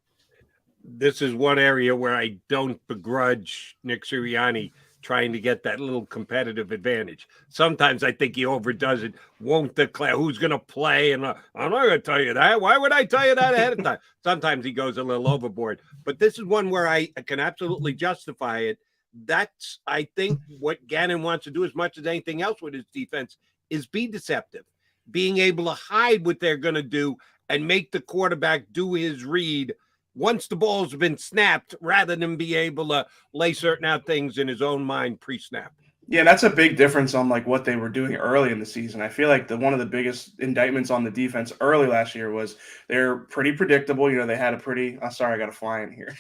This is one area where I don't begrudge Nick Sirianni trying to get that little competitive advantage. Sometimes I think he overdoes it, won't declare who's going to play. And I'm not going to tell you that. Why would I tell you that ahead of time? Sometimes he goes a little overboard. But this is one where I can absolutely justify it. That's, I think, what Gannon wants to do as much as anything else with his defense is be deceptive, being able to hide what they're going to do and make the quarterback do his read once the ball's been snapped, rather than be able to lay certain out things in his own mind pre-snap. Yeah, that's a big difference on like what they were doing early in the season. I feel like one of the biggest indictments on the defense early last year was they're pretty predictable. You know, they had a pretty sorry, I got a fly in here.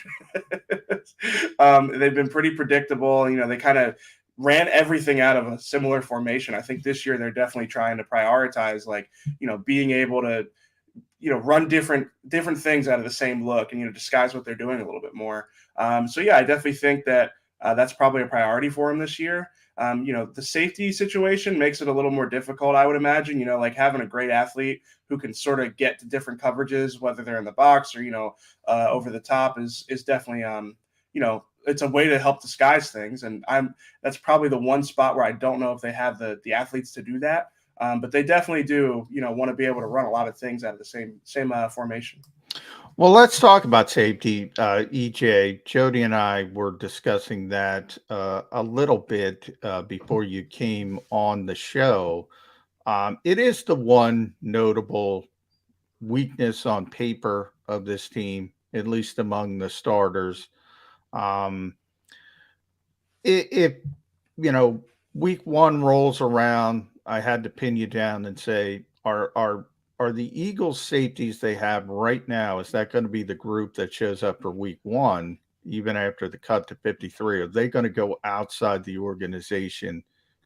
They've been pretty predictable. You know, they kind of ran everything out of a similar formation. I think this year they're definitely trying to prioritize, like, you know, being able to, you know, run different things out of the same look and, you know, disguise what they're doing a little bit more. So yeah, I definitely think that that's probably a priority for them this year. You know, the safety situation makes it a little more difficult, I would imagine. You know, like having a great athlete who can sort of get to different coverages, whether they're in the box or, you know, over the top is definitely, you know, it's a way to help disguise things. And that's probably the one spot where I don't know if they have the athletes to do that. But they definitely do, you know, want to be able to run a lot of things out of the same formation. Well, let's talk about safety. EJ, Jody and I were discussing that a little bit before you came on the show. It is the one notable weakness on paper of this team, at least among the starters. If you know, week one rolls around, I had to pin you down and say, are the Eagles safeties they have right now, is that going to be the group that shows up for week one, even after the cut to 53? Are they going to go outside the organization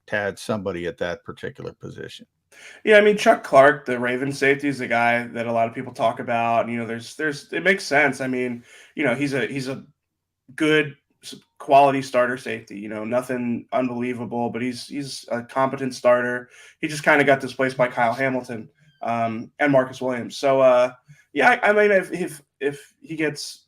to add somebody at that particular position? Yeah, I mean, Chuck Clark, the Ravens safety, is the guy that a lot of people talk about. You know, there's it makes sense. I mean, you know, he's a good quality starter safety, you know, nothing unbelievable, but he's a competent starter. He just kind of got displaced by Kyle Hamilton and Marcus Williams. So yeah, I mean, if he gets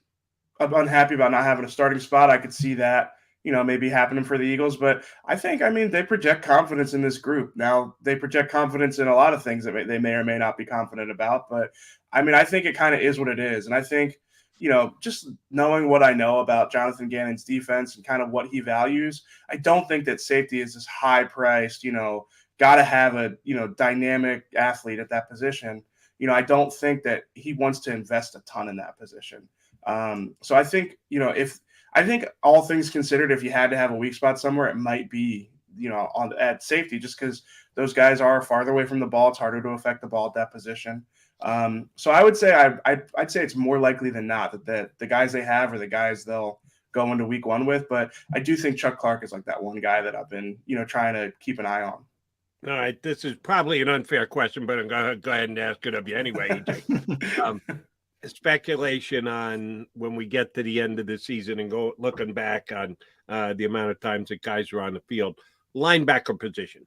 unhappy about not having a starting spot, I could see that, you know, maybe happening for the Eagles. But I think, I mean, they project confidence in this group. Now, they project confidence in a lot of things that they may or may not be confident about. But I mean, I think it kind of is what it is. And I think, you know, just knowing what I know about Jonathan Gannon's defense and kind of what he values, I don't think that safety is this high priced, you know, got to have a, you know, dynamic athlete at that position. You know, I don't think that he wants to invest a ton in that position. So I think, you know, I think all things considered, if you had to have a weak spot somewhere, it might be, you know, at safety, just because those guys are farther away from the ball. It's harder to affect the ball at that position. So I would say I'd say it's more likely than not that the guys they have are the guys they'll go into week one with. But I do think Chuck Clark is like that one guy that I've been, you know, trying to keep an eye on. All right, this is probably an unfair question, but I'm going to go ahead and ask it of you anyway, EJ. Speculation on when we get to the end of the season and go looking back on the amount of times that guys are on the field. Linebacker position.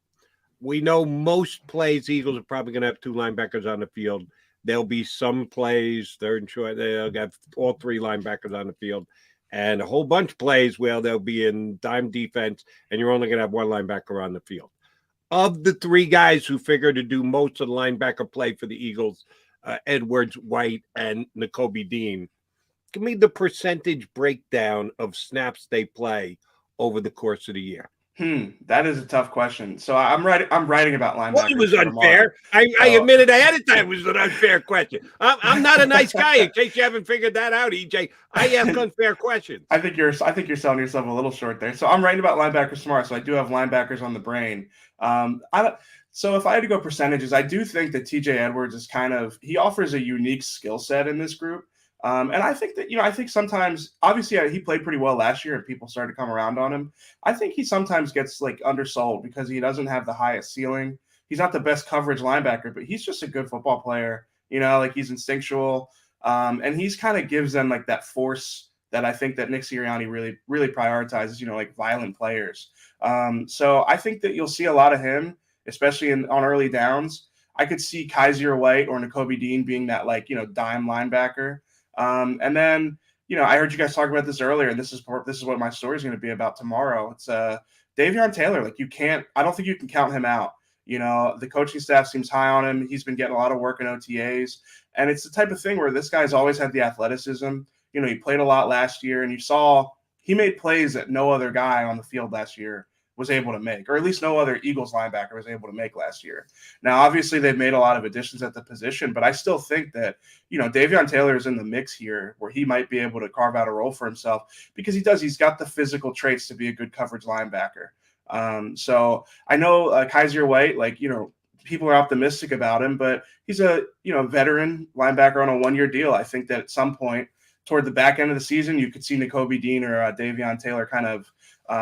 We know most plays, Eagles are probably going to have two linebackers on the field. There'll be some plays, third and short, they'll have all three linebackers on the field. And a whole bunch of plays where they'll be in dime defense, and you're only going to have one linebacker on the field. Of the three guys who figure to do most of the linebacker play for the Eagles, Edwards, White, and Nakobe Dean, give me the percentage breakdown of snaps they play over the course of the year. That is a tough question. So I'm writing about linebackers. Well, it was unfair. I admitted ahead of time it was an unfair question. I'm not a nice guy, in case you haven't figured that out, EJ. I ask unfair questions. I think you're selling yourself a little short there. So I'm writing about linebackers tomorrow. So I do have linebackers on the brain. So if I had to go percentages, I do think that TJ Edwards is he offers a unique skill set in this group. And I think that, you know, I think sometimes, obviously he played pretty well last year and people started to come around on him. I think he sometimes gets like undersold because he doesn't have the highest ceiling. He's not the best coverage linebacker, but he's just a good football player. You know, like he's instinctual. And he's kind of gives them like that force that I think that Nick Sirianni really, really prioritizes, you know, like violent players. So I think that you'll see a lot of him, especially on early downs. I could see Kaiser White or Nakobe Dean being that, like, you know, dime linebacker. And then, you know, I heard you guys talk about this earlier, and this is what my story is going to be about tomorrow. It's Davion Taylor. Like, I don't think you can count him out. You know, the coaching staff seems high on him. He's been getting a lot of work in OTAs, and it's the type of thing where this guy's always had the athleticism. You know, he played a lot last year, and you saw he made plays that no other guy on the field last year was able to make, or at least no other Eagles linebacker was able to make last year. Now, obviously, they've made a lot of additions at the position, but I still think that, Davion Taylor is in the mix here where he might be able to carve out a role for himself because he's got the physical traits to be a good coverage linebacker. So I know Kaiser White, people are optimistic about him, but he's a, veteran linebacker on a 1-year deal. I think that at some point toward the back end of the season, you could see Nakobe Dean or Davion Taylor kind of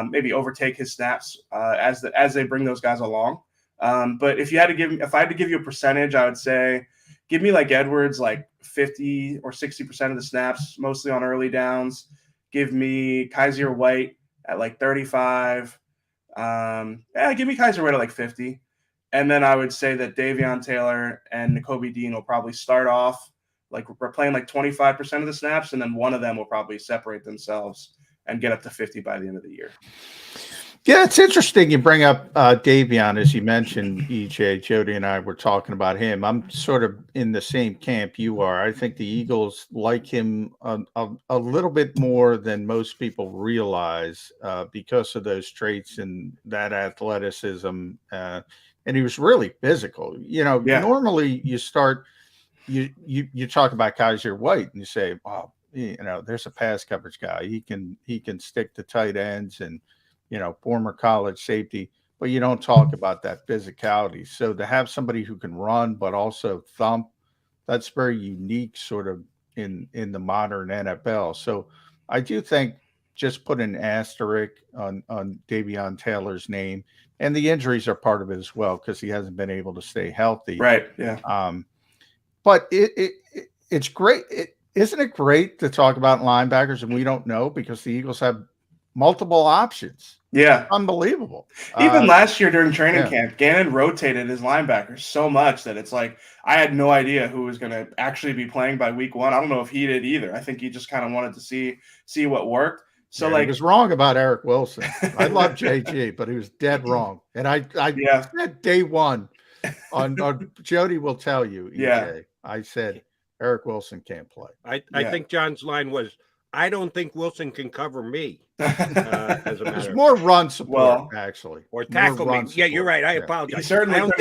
maybe overtake his snaps as they bring those guys along. But if I had to give you a percentage, I would say give me Edwards 50 or 60% of the snaps, mostly on early downs. Give me Kaiser White at 35. Give me Kaiser White at 50. And then I would say that Davion Taylor and Nakobe Dean will probably start off we're playing 25% of the snaps, and then one of them will probably separate themselves and get up to 50 by the end of the year. Yeah, it's interesting you bring up Davion, as you mentioned, EJ. Jody and I were talking about him. I'm sort of in the same camp you are. I think the Eagles like him a little bit more than most people realize because of those traits and that athleticism. And he was really physical. Normally you start you talk about Kaiser White and you say, wow, there's a pass coverage guy. He can stick to tight ends and, former college safety, but you don't talk about that physicality. So to have somebody who can run, but also thump, that's very unique sort of in the modern NFL. So I do think just put an asterisk on Davion Taylor's name, and the injuries are part of it as well, because he hasn't been able to stay healthy. Right. Yeah. But it's great. Isn't it great to talk about linebackers and we don't know because the Eagles have multiple options? Yeah. Unbelievable. Even last year during training camp, Gannon rotated his linebackers so much that it's I had no idea who was going to actually be playing by week 1. I don't know if he did either. I think he just kind of wanted to see what worked. So he was wrong about Eric Wilson. I love JG, but he was dead wrong. And I said day one on Jody will tell you, EJ, I said Eric Wilson can't play. I think John's line was, I don't think Wilson can cover me. As a matter, more run support, actually, or tackle me. Support. Yeah, you're right. I apologize. He certainly I don't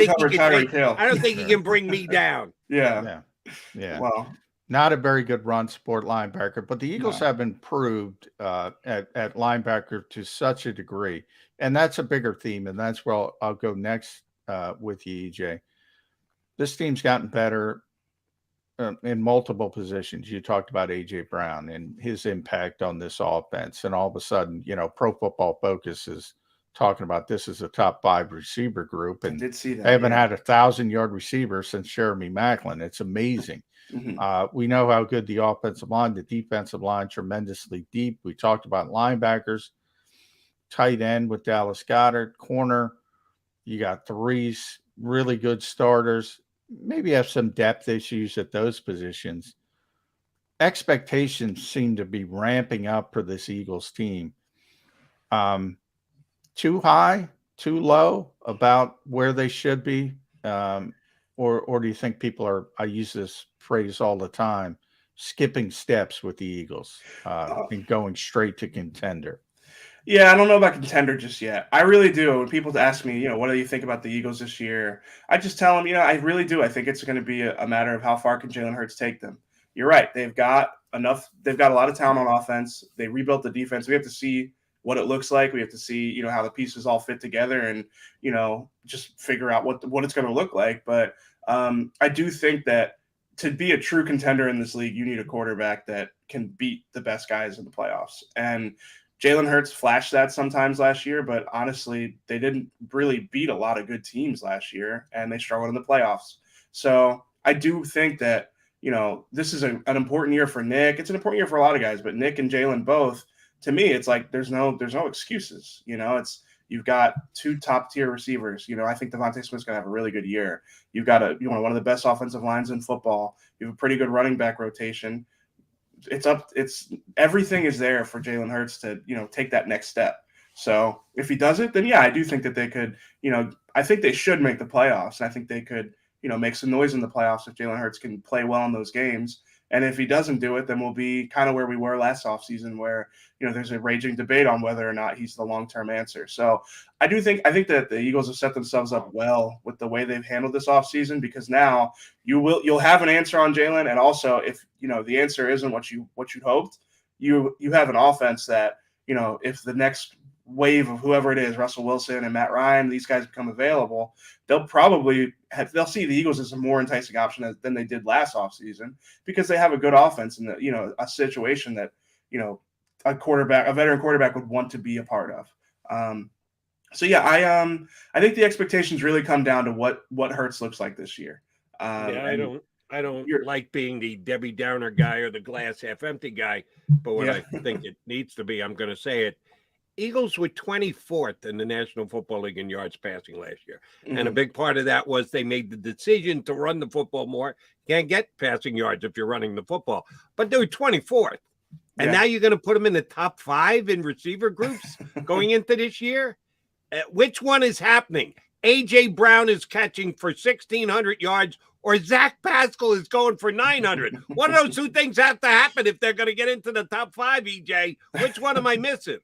think he can bring me down. Yeah. Well, not a very good run support linebacker, but the Eagles have improved at linebacker to such a degree, and that's a bigger theme, and that's where I'll go next with you, EJ. This team's gotten better in multiple positions. You talked about A.J. Brown and his impact on this offense, and all of a sudden, Pro Football Focus is talking about this as a top 5 receiver group, and I did see that, they haven't had a 1,000-yard receiver since Jeremy Maclin. It's amazing. Mm-hmm. We know how good the offensive line, the defensive line, tremendously deep. We talked about linebackers, tight end with Dallas Goedert, corner. You got 3 really good starters. Maybe have some depth issues at those positions. Expectations seem to be ramping up for this Eagles team. Too high, too low about where they should be? Or do you think people are, I use this phrase all the time, skipping steps with the Eagles and going straight to contender? Yeah, I don't know about contender just yet. I really do. When people ask me, what do you think about the Eagles this year? I just tell them, I really do. I think it's going to be a matter of how far can Jalen Hurts take them. You're right. They've got enough. They've got a lot of talent on offense. They rebuilt the defense. We have to see what it looks like. We have to see, how the pieces all fit together and, just figure out what it's going to look like. But I do think that to be a true contender in this league, you need a quarterback that can beat the best guys in the playoffs. And Jalen Hurts flashed that sometimes last year, but honestly, they didn't really beat a lot of good teams last year, and they struggled in the playoffs. So I do think that, this is an important year for Nick. It's an important year for a lot of guys, but Nick and Jalen both, to me, it's there's no excuses. You've got 2 top-tier receivers. I think Devontae Smith's going to have a really good year. You've got one of the best offensive lines in football. You have a pretty good running back rotation. Everything is there for Jalen Hurts to, take that next step. So if he does it, then yeah, I do think that they could, I think they should make the playoffs. And I think they could, make some noise in the playoffs if Jalen Hurts can play well in those games And if he doesn't do it, then we'll be kind of where we were last offseason, where, there's a raging debate on whether or not he's the long-term answer. So I think that the Eagles have set themselves up well with the way they've handled this offseason, because now you'll have an answer on Jalen. And also, if, the answer isn't what you hoped, you have an offense that, if the next wave of whoever it is, Russell Wilson and Matt Ryan, these guys become available, they'll see the Eagles as a more enticing option than they did last offseason, because they have a good offense and a situation that, a veteran quarterback would want to be a part of. So yeah, I think the expectations really come down to what Hurts looks like this year. I don't like being the Debbie Downer guy or the glass half empty guy, but what I think it needs to be, I'm going to say it. Eagles were 24th in the National Football League in yards passing last year. Mm-hmm. And a big part of that was they made the decision to run the football more. You can't get passing yards if you're running the football. But they were 24th. And now you're going to put them in the top 5 in receiver groups going into this year? Which one is happening? A.J. Brown is catching for 1,600 yards, or Zach Pascal is going for 900. One of those two things have to happen if they're going to get into the top 5, EJ. Which one am I missing?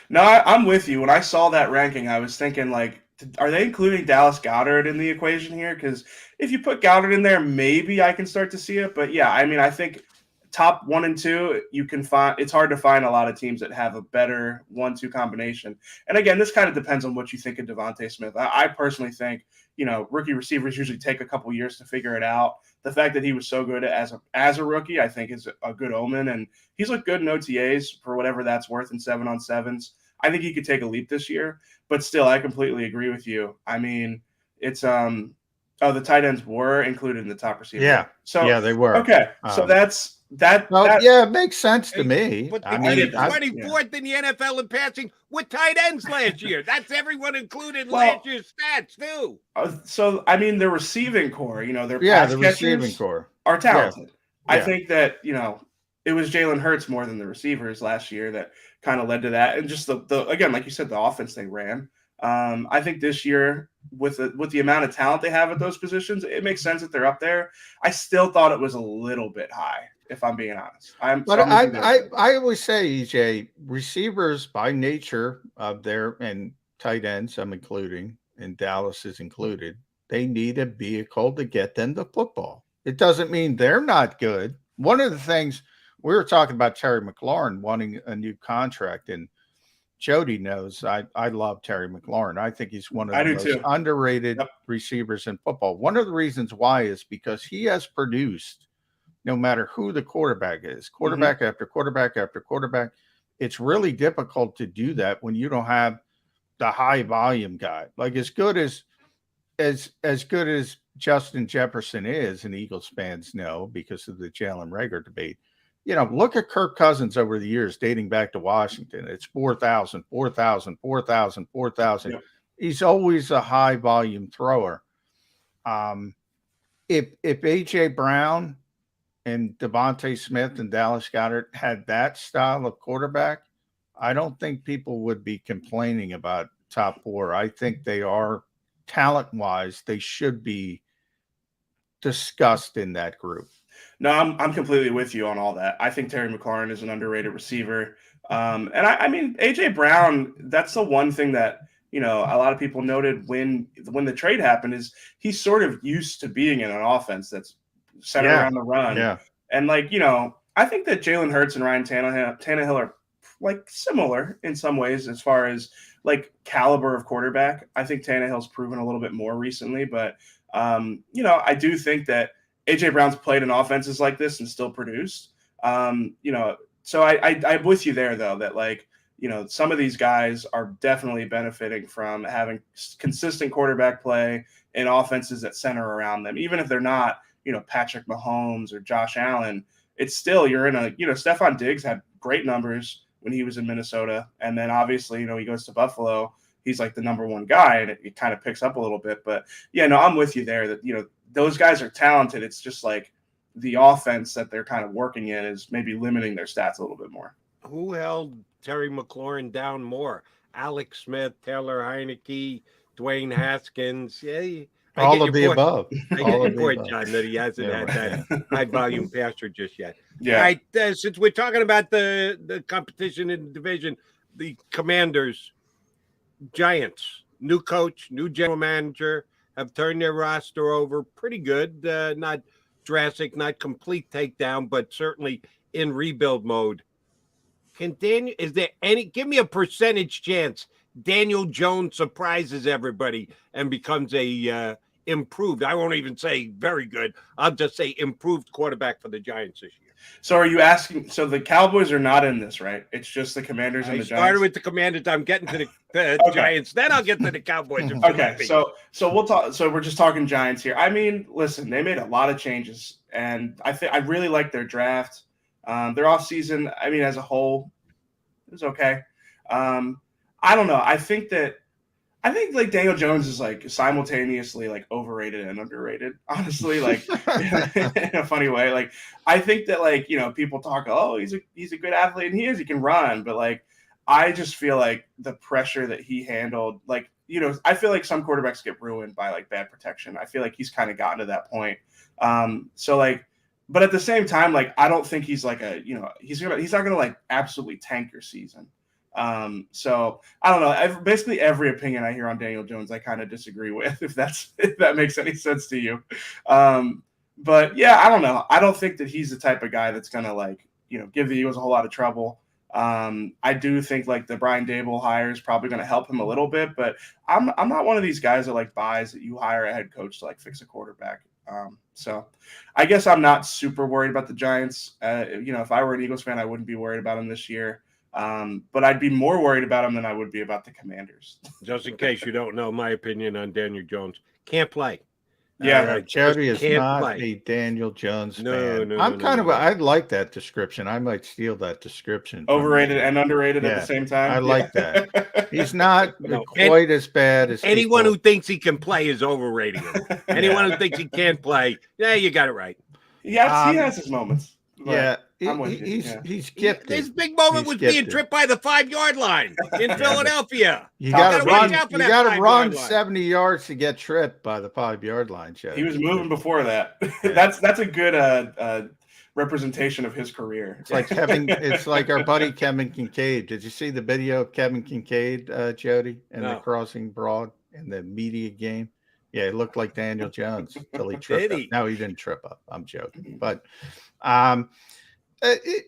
No, I'm with you. When I saw that ranking, I was thinking, are they including Dallas Goedert in the equation here? Because if you put Goedert in there, maybe I can start to see it. But yeah, I think top 1 and 2, it's hard to find a lot of teams that have a better 1-2 combination. And again, this kind of depends on what you think of Devontae Smith. I personally think, rookie receivers usually take a couple years to figure it out. The fact that he was so good as a rookie, I think, is a good omen. And he's looked good in OTAs for whatever that's worth in 7-on-7s. I think he could take a leap this year. But still, I completely agree with you. It's the tight ends were included in the top receiver. Yeah. So yeah, they were. Okay. So that's that. Yeah, it makes sense to me. But they did 24th in the NFL in passing with tight ends last year. That's everyone included in last year's stats too. The receiving core, their the receiving core are talented. Yeah. I think that it was Jalen Hurts more than the receivers last year that kind of led to that, and just the again, like you said, the offense they ran. I think this year, with the amount of talent they have at those positions, it makes sense that they're up there. I still thought it was a little bit high, if I'm being honest. I always say, EJ, receivers by nature of and tight ends, I'm including, and Dallas is included, they need a vehicle to get them the football. It doesn't mean they're not good. One of the things we were talking about, Terry McLaurin wanting a new contract, and Jody knows I love Terry McLaurin. I think he's one of the most underrated receivers in football. One of the reasons why is because he has produced, no matter who the quarterback is, quarterback after quarterback after quarterback. It's really difficult to do that when you don't have the high volume guy. Like as good as Justin Jefferson is, and Eagles fans know because of the Jalen Reagor debate. Look at Kirk Cousins over the years, dating back to Washington. It's 4,000, 4,000, 4,000, 4,000. Yep. He's always a high volume thrower. If A.J. Brown and Devontae Smith and Dallas Goedert had that style of quarterback, I don't think people would be complaining about top 4. I think they are talent-wise. They should be discussed in that group. No, I'm completely with you on all that. I think Terry McLaurin is an underrated receiver. And A.J. Brown, that's the one thing that, a lot of people noted when the trade happened is he's sort of used to being in an offense that's centered around the run. Yeah. And I think that Jalen Hurts and Ryan Tannehill are similar in some ways as far as caliber of quarterback. I think Tannehill's proven a little bit more recently, but I do think that A.J. Brown's played in offenses like this and still produced. So I'm with you there, though, that some of these guys are definitely benefiting from having consistent quarterback play in offenses that center around them. Even if they're not, Patrick Mahomes or Josh Allen, it's still you're in a, Stephon Diggs had great numbers when he was in Minnesota. And then obviously, he goes to Buffalo. He's the number 1 guy, and it kind of picks up a little bit. But, yeah, no, I'm with you there that, those guys are talented. It's just the offense that they're kind of working in is maybe limiting their stats a little bit more. Who held Terry McLaurin down more? Alex Smith, Taylor Heineke, Dwayne Haskins. Yeah, All of the above. I get your point, John, that he hasn't had that high volume passer just yet. Yeah. All right. Since we're talking about the competition in the division, the Commanders, Giants, new coach, new general manager, have turned their roster over pretty good. Not drastic, not complete takedown, but certainly in rebuild mode. Is there any, give me a percentage chance Daniel Jones surprises everybody and becomes a improved, I won't even say very good, I'll just say improved quarterback for the Giants this year. So are you asking, so the Cowboys are not in this, right? It's just the Commanders and the Giants? I started with the Commanders. I'm getting to the Giants. Then I'll get to the Cowboys. Okay, so we'll talk. So we're just talking Giants here. I mean, listen, they made a lot of changes, and I really like their draft. Their offseason, I mean, as a whole, it was okay. I don't know. I think like Daniel Jones is like simultaneously like overrated and underrated, honestly, like in a funny way. Like, I think that, like, you know, people talk, oh, he's a good athlete, and he can run, but like, I just feel like the pressure that he handled, like, you know, I feel like some quarterbacks get ruined by like bad protection. I feel like he's kind of gotten to that point. So like, but at the same time, like, I don't think he's like he's not gonna like absolutely tank your season. So I don't know. Basically every opinion I hear on Daniel Jones, I kind of disagree with, if that makes any sense to you. But yeah, I don't know. I don't think that he's the type of guy that's gonna, like, you know, give the Eagles a whole lot of trouble. I do think like the Brian Daboll hire is probably going to help him a little bit, but I'm not one of these guys that like buys that you hire a head coach to like fix a quarterback. So I guess I'm not super worried about the Giants. You know, if I were an Eagles fan, I wouldn't be worried about them this year. But I'd be more worried about them than I would be about the Commanders. Just in case you don't know my opinion on Daniel Jones, can't play. Yeah, Jody is not a Daniel Jones fan. I like that description. I might steal that description. Overrated and underrated at the same time. I like that. He's not quite as bad as anyone who thinks he can play is overrating him. Anyone who thinks he can't play, yeah, you got it right. Yeah, he has his moments. Yeah. He's gifted. His big moment was being tripped by the 5-yard line in Philadelphia. You got to run 70 yards to get tripped by the 5-yard line. Joe. He was moving before that. Yeah. That's a good representation of his career. It's like it's like our buddy Kevin Kincaid. Did you see the video of Kevin Kincaid, Jody, and the crossing broad in the media game? Yeah, it looked like Daniel Jones until he tripped up. No, he didn't trip up. I'm joking, but.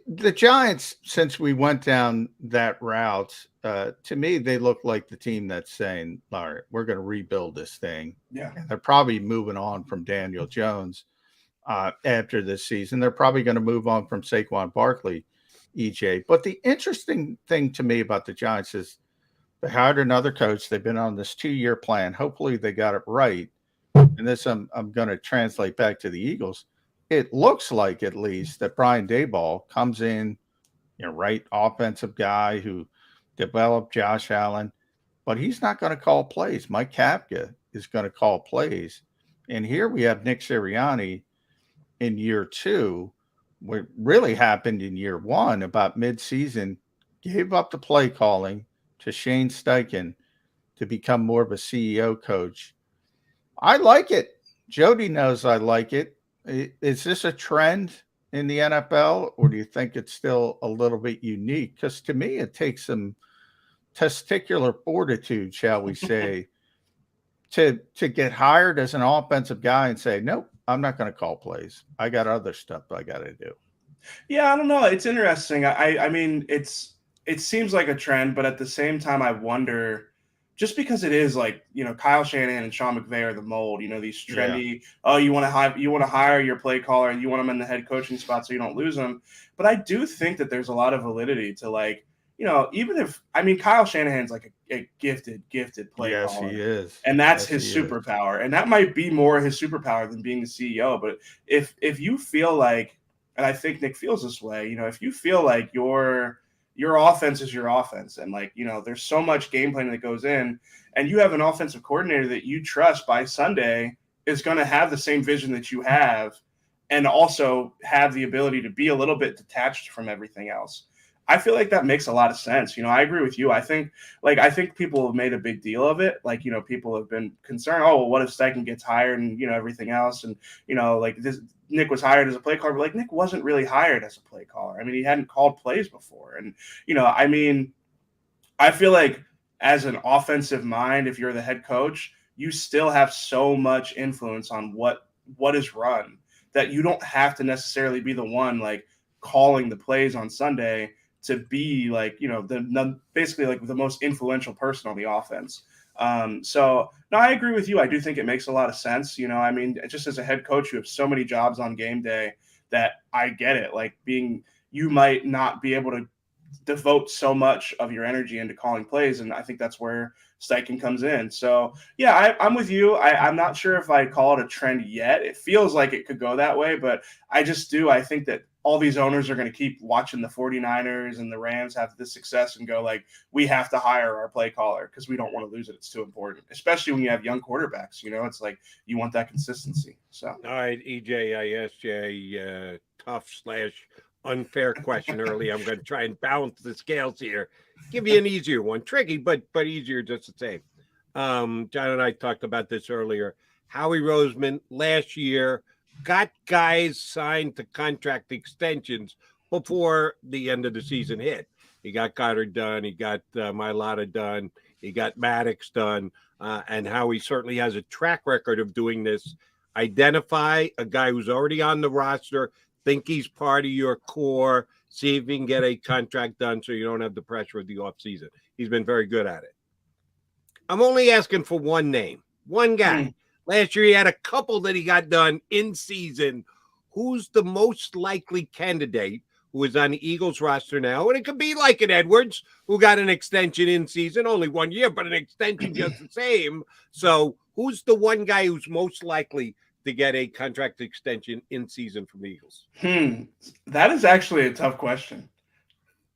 The Giants, since we went down that route, to me, they look like the team that's saying, all right, we're going to rebuild this thing. Yeah. And they're probably moving on from Daniel Jones after this season. They're probably going to move on from Saquon Barkley, EJ. But the interesting thing to me about the Giants is they hired another coach. They've been on this 2-year plan. Hopefully they got it right. And this I'm going to translate back to the Eagles. It looks like, at least, that Brian Daboll comes in, you know, right offensive guy who developed Josh Allen, but he's not going to call plays. Mike Kapka is going to call plays. And here we have Nick Sirianni in year 2. What really happened in year 1, about midseason, gave up the play calling to Shane Steichen to become more of a CEO coach. I like it. Jody knows I like it. Is this a trend in the NFL, or do you think it's still a little bit unique? Because to me, it takes some testicular fortitude, shall we say, to get hired as an offensive guy and say, nope, I'm not going to call plays. I got other stuff I got to do. Yeah, I don't know. It's interesting. I mean, it seems like a trend, but at the same time, I wonder. Just because it is like, you know, Kyle Shanahan and Sean McVay are the mold, you know, these trendy, you want to hire your play caller and you want them in the head coaching spot so you don't lose them. But I do think that there's a lot of validity to, like, you know, even if, I mean, Kyle Shanahan's like a gifted play caller. Yes, he is. And that's his superpower. And that might be more his superpower than being the CEO. But if you feel like, and I think Nick feels this way, you know, if you feel like your offense is your offense. And, like, you know, there's so much game planning that goes in, and you have an offensive coordinator that you trust by Sunday is going to have the same vision that you have and also have the ability to be a little bit detached from everything else. I feel like that makes a lot of sense. I agree with you. I think people have made a big deal of it. Like, people have been concerned, oh, well, what if Steichen gets hired and, everything else. And, Nick was hired as a play caller, but like Nick wasn't really hired as a play caller. I mean, he hadn't called plays before. And, I feel like as an offensive mind, if you're the head coach, you still have so much influence on what is run that you don't have to necessarily be the one like calling the plays on Sunday to be like, basically like the most influential person on the offense. So no, I agree with you. I do think it makes a lot of sense. Just as a head coach, you have so many jobs on game day that I get it. Like you might not be able to devote so much of your energy into calling plays. And I think that's where Steichen comes in. So yeah, I'm with you. I'm not sure if I call it a trend yet. It feels like it could go that way, but I think that all these owners are going to keep watching the 49ers and the Rams have this success and go like, we have to hire our play caller because we don't want to lose it. It's too important, especially when you have young quarterbacks. It's like you want that consistency. So, all right, EJ, I asked you a tough/unfair question early. I'm going to try and balance the scales here. Give you an easier one, tricky, but easier just the same. John and I talked about this earlier. Howie Roseman last year got guys signed to contract extensions before the end of the season hit. He got Goddard done. He got Mailata done. He got Maddox done. And Howie certainly has a track record of doing this. Identify a guy who's already on the roster, think he's part of your core, see if he can get a contract done so you don't have the pressure of the offseason. He's been very good at it. I'm only asking for one name, one guy. Last year, he had a couple that he got done in season. Who's the most likely candidate who is on the Eagles roster now? And it could be like an Edwards, who got an extension in season, only 1 year, but an extension just the same. So who's the one guy who's most likely to get a contract extension in season from the Eagles? That is actually a tough question.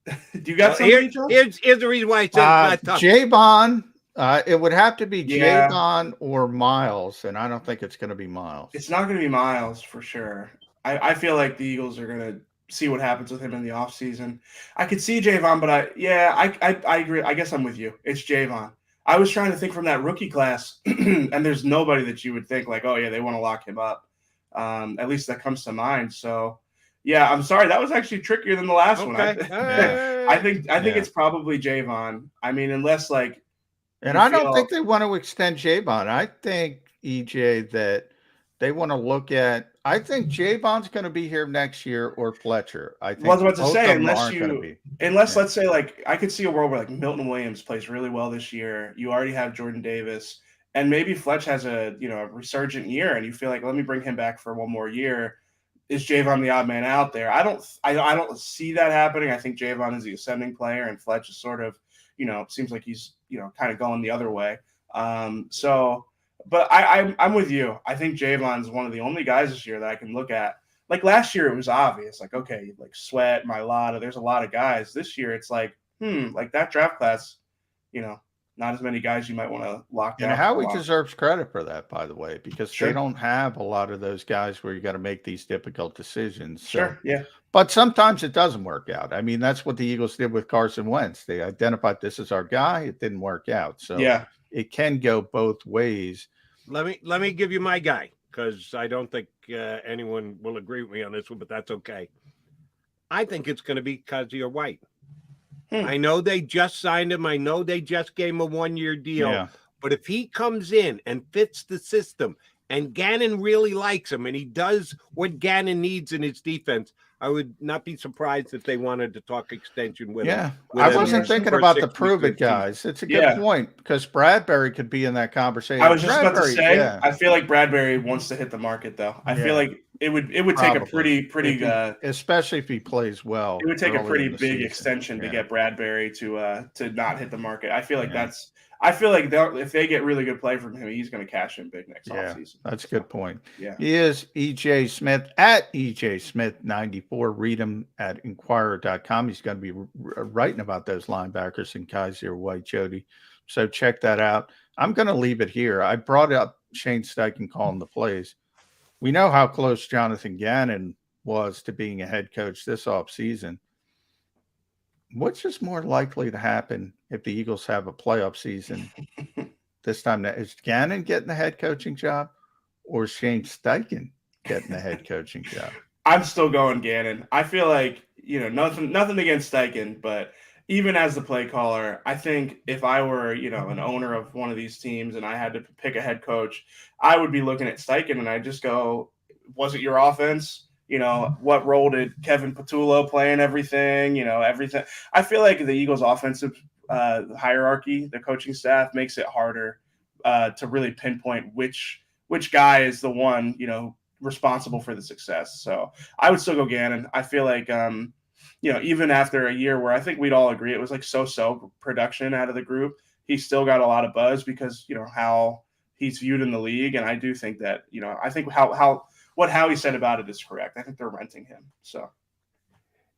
Do you got something? Here's the reason why I said it's not tough. Javon. It would have to be Javon or Miles, and I don't think it's going to be Miles. It's not going to be Miles for sure. I feel like the Eagles are going to see what happens with him in the offseason. I could see Javon, but I agree. I guess I'm with you. It's Javon. I was trying to think from that rookie class, and there's nobody that you would think like, oh yeah, they want to lock him up. At least that comes to mind. So yeah, I'm sorry. That was actually trickier than the last one. I think it's probably Javon. I mean, unless like. And I don't think they want to extend Javon. I think, EJ, that they want to look at – I think Javon's going to be here next year or Fletcher. I think I was about to say, unless let's say, like, I could see a world where, like, Milton Williams plays really well this year. You already have Jordan Davis. And maybe Fletch has a resurgent year, and you feel like, let me bring him back for one more year. Is Javon the odd man out there? I don't see that happening. I think Javon is the ascending player, and Fletch is sort of – seems like he's, kind of going the other way. But I'm with you. I think Javon's one of the only guys this year that I can look at. Like last year, it was obvious. Like, okay, like Sweat, Mailata, there's a lot of guys. This year, it's like, like that draft class, not as many guys you might want to lock down. And Howie deserves credit for that, by the way, because they don't have a lot of those guys where you got to make these difficult decisions. So, sure, yeah. But sometimes it doesn't work out. I mean, that's what the Eagles did with Carson Wentz. They identified this is our guy. It didn't work out. So yeah, it can go both ways. Let me give you my guy, because I don't think anyone will agree with me on this one, but that's okay. I think it's going to be Kazir White. I know they just signed him. I know they just gave him a 1-year deal. Yeah. But if he comes in and fits the system and Gannon really likes him and he does what Gannon needs in his defense, I would not be surprised if they wanted to talk extension with him. I wasn't thinking about the prove it guys. It's a good point, because Bradbury could be in that conversation. I was just about to say, I feel like Bradbury wants to hit the market, though. I feel like it would take a pretty especially if he plays well. It would take a pretty big extension to get Bradbury to not hit the market. I feel like if they get really good play from him, he's going to cash in big next offseason. That's a good point. Yeah. He is EJ Smith at EJ Smith 94. Read him at inquirer.com. He's going to be writing about those linebackers and Kazir White, Jody. So check that out. I'm going to leave it here. I brought up Shane Steichen calling the plays. We know how close Jonathan Gannon was to being a head coach this offseason. What's just more likely to happen if the Eagles have a playoff season this time? Is Gannon getting the head coaching job, or is Shane Steichen getting the head coaching job? I'm still going Gannon. I feel like, nothing against Steichen, but even as the play caller, I think if I were, an owner of one of these teams and I had to pick a head coach, I would be looking at Steichen and I'd just go, was it your offense? What role did Kevin Patullo play in everything? Everything. I feel like the Eagles' offensive hierarchy, the coaching staff, makes it harder to really pinpoint which guy is the one, responsible for the success. So I would still go Gannon. I feel like, even after a year where I think we'd all agree it was like so-so production out of the group, he still got a lot of buzz because, how he's viewed in the league. And I do think that, I think what Howie said about it is correct. I think they're renting him. So,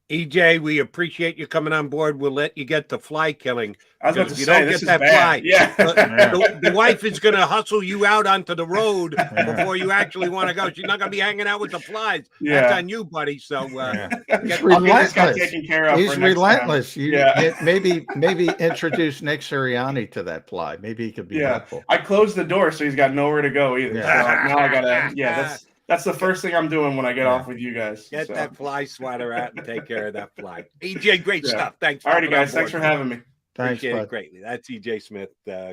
EJ, we appreciate you coming on board. We'll let you get to fly killing. I was about to if you say, don't this get that is bad. fly, Yeah. the wife is going to hustle you out onto the road before you actually want to go. She's not going to be hanging out with the flies. Yeah. That's on you, buddy. So He's relentless. Taken care of. He's for next relentless. time. Maybe introduce Nick Sirianni to that fly. Maybe he could be helpful. I closed the door, so he's got nowhere to go either. Yeah. So now I gotta. That's the first thing I'm doing when I get off with you guys. Get that fly swatter out and take care of that fly. EJ, great stuff. Thanks. All righty, coming on guys. Thanks board. for having me. Thanks, Appreciate bud. it greatly. That's EJ Smith.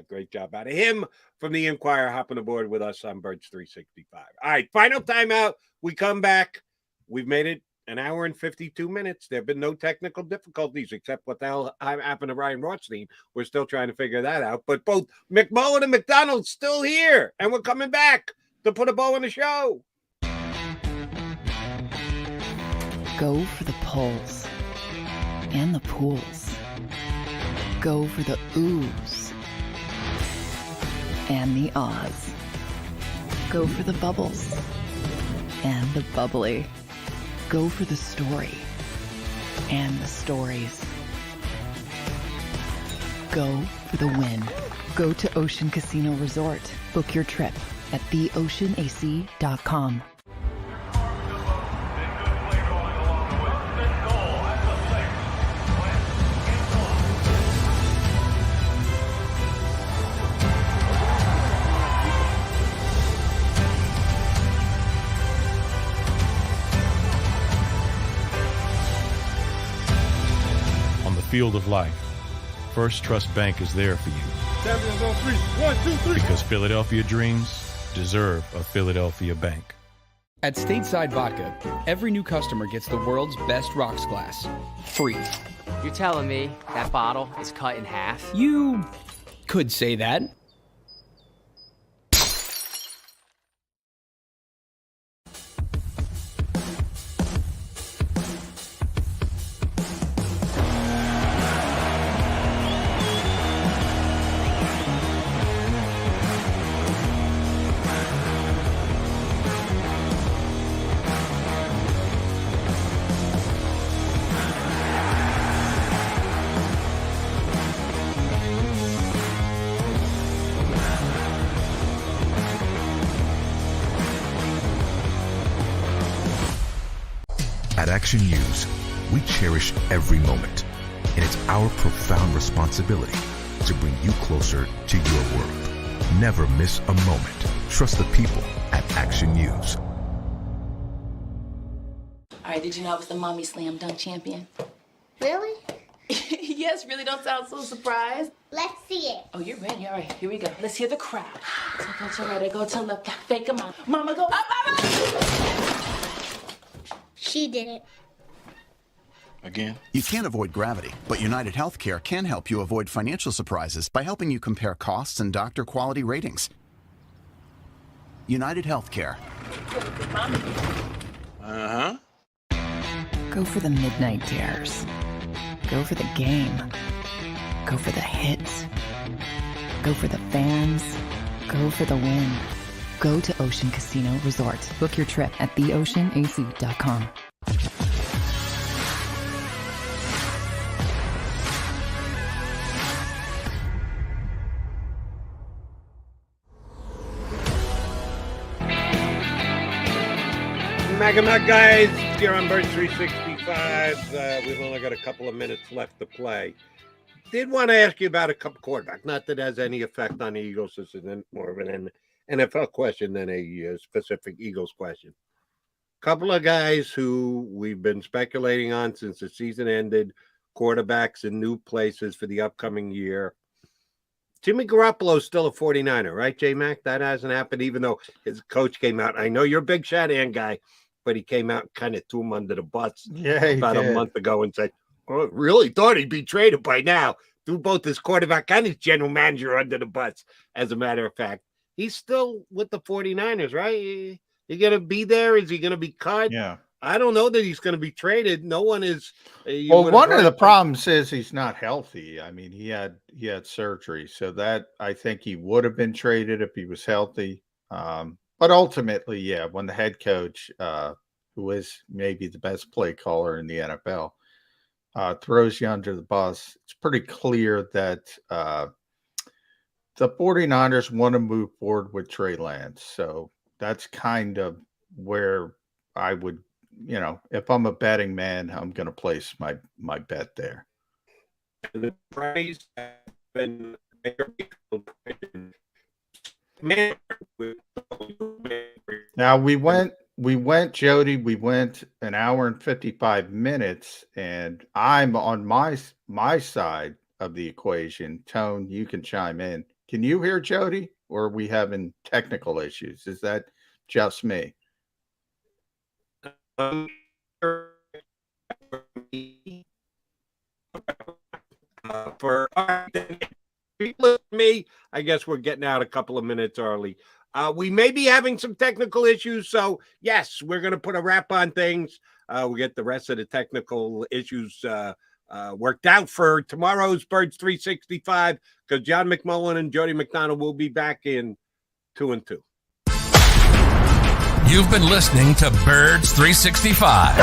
Great job out of him from the Inquirer, hopping aboard with us on Birds 365. All right, final timeout. We come back. We've made it an hour and 52 minutes. There have been no technical difficulties except what the hell happened to Ryan Rothstein. We're still trying to figure that out. But both McMullen and McDonald's still here, and we're coming back to put a bow in the show. Go for the polls and the pools. Go for the oohs and the ahs. Go for the bubbles and the bubbly. Go for the story and the stories. Go for the win. Go to Ocean Casino Resort. Book your trip at theoceanac.com. Field of life, First Trust Bank is there for you. Champions on three. 1, 2, 3. Because Philadelphia dreams deserve a Philadelphia bank. At Stateside Vodka, every new customer gets the world's best rocks glass, free. You're telling me that bottle is cut in half? You could say that. At Action News, we cherish every moment, and it's our profound responsibility to bring you closer to your world. Never miss a moment. Trust the people at Action News. All right, did you know I was the mommy slam dunk champion? Really? Yes, really, don't sound so surprised. Let's see it. Oh, you're ready. All right, here we go. Let's hear the crowd. So go to right, I go to left, fake 'em out. Mama go up, up. She did it. Again? You can't avoid gravity, but United Healthcare can help you avoid financial surprises by helping you compare costs and doctor quality ratings. United Healthcare. Uh-huh. Go for the midnight dares. Go for the game. Go for the hits. Go for the fans. Go for the win. Go to Ocean Casino Resort. Book your trip at theoceanac.com. Mag guys, here on Birds 365. 365. We've only got a couple of minutes left to play. Did want to ask you about a couple quarterbacks. Not that it has any effect on the Eagles. This is more of an NFL question than a specific Eagles question. Couple of guys who we've been speculating on since the season ended, quarterbacks in new places for the upcoming year. Jimmy Garoppolo's still a 49er, right, J-Mac? That hasn't happened, even though his coach came out. I know you're a big Shanahan guy, but he came out and kind of threw him under the bus about a month ago and said, oh, really thought he'd be traded by now. Threw both his quarterback and his general manager under the bus, as a matter of fact. He's still with the 49ers, right? He going to be there? Is he going to be cut? Yeah. I don't know that he's going to be traded. No one is. Well, one of the problems is he's not healthy. I mean, he had surgery, so that I think he would have been traded if he was healthy. But ultimately, yeah, when the head coach, who is maybe the best play caller in the NFL, throws you under the bus, it's pretty clear that the 49ers want to move forward with Trey Lance. So that's kind of where I would, if I'm a betting man, I'm going to place my bet there. The price has been now we went, Jody, we went an hour and 55 minutes, and I'm on my side of the equation. Tone, you can chime in. Can you hear Jody, or are we having technical issues? Is that just me? For me, I guess we're getting out a couple of minutes early. We may be having some technical issues, so yes, we're going to put a wrap on things. We'll get the rest of the technical issues worked out for tomorrow's Birds 365, because John McMullen and Jody McDonald will be back in 2 and 2. You've been listening to Birds 365,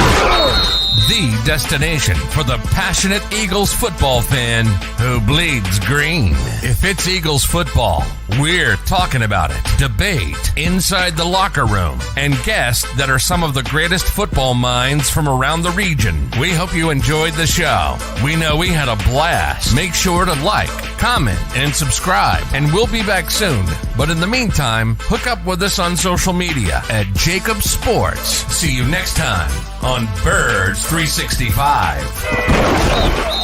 the destination for the passionate Eagles football fan who bleeds green. If it's Eagles football, we're talking about it. Debate inside the locker room and guests that are some of the greatest football minds from around the region. We hope you enjoyed the show. We know we had a blast. Make sure to like, comment, and subscribe, and we'll be back soon. But in the meantime, hook up with us on social media at JAKIB Sports. See you next time on Birds 365.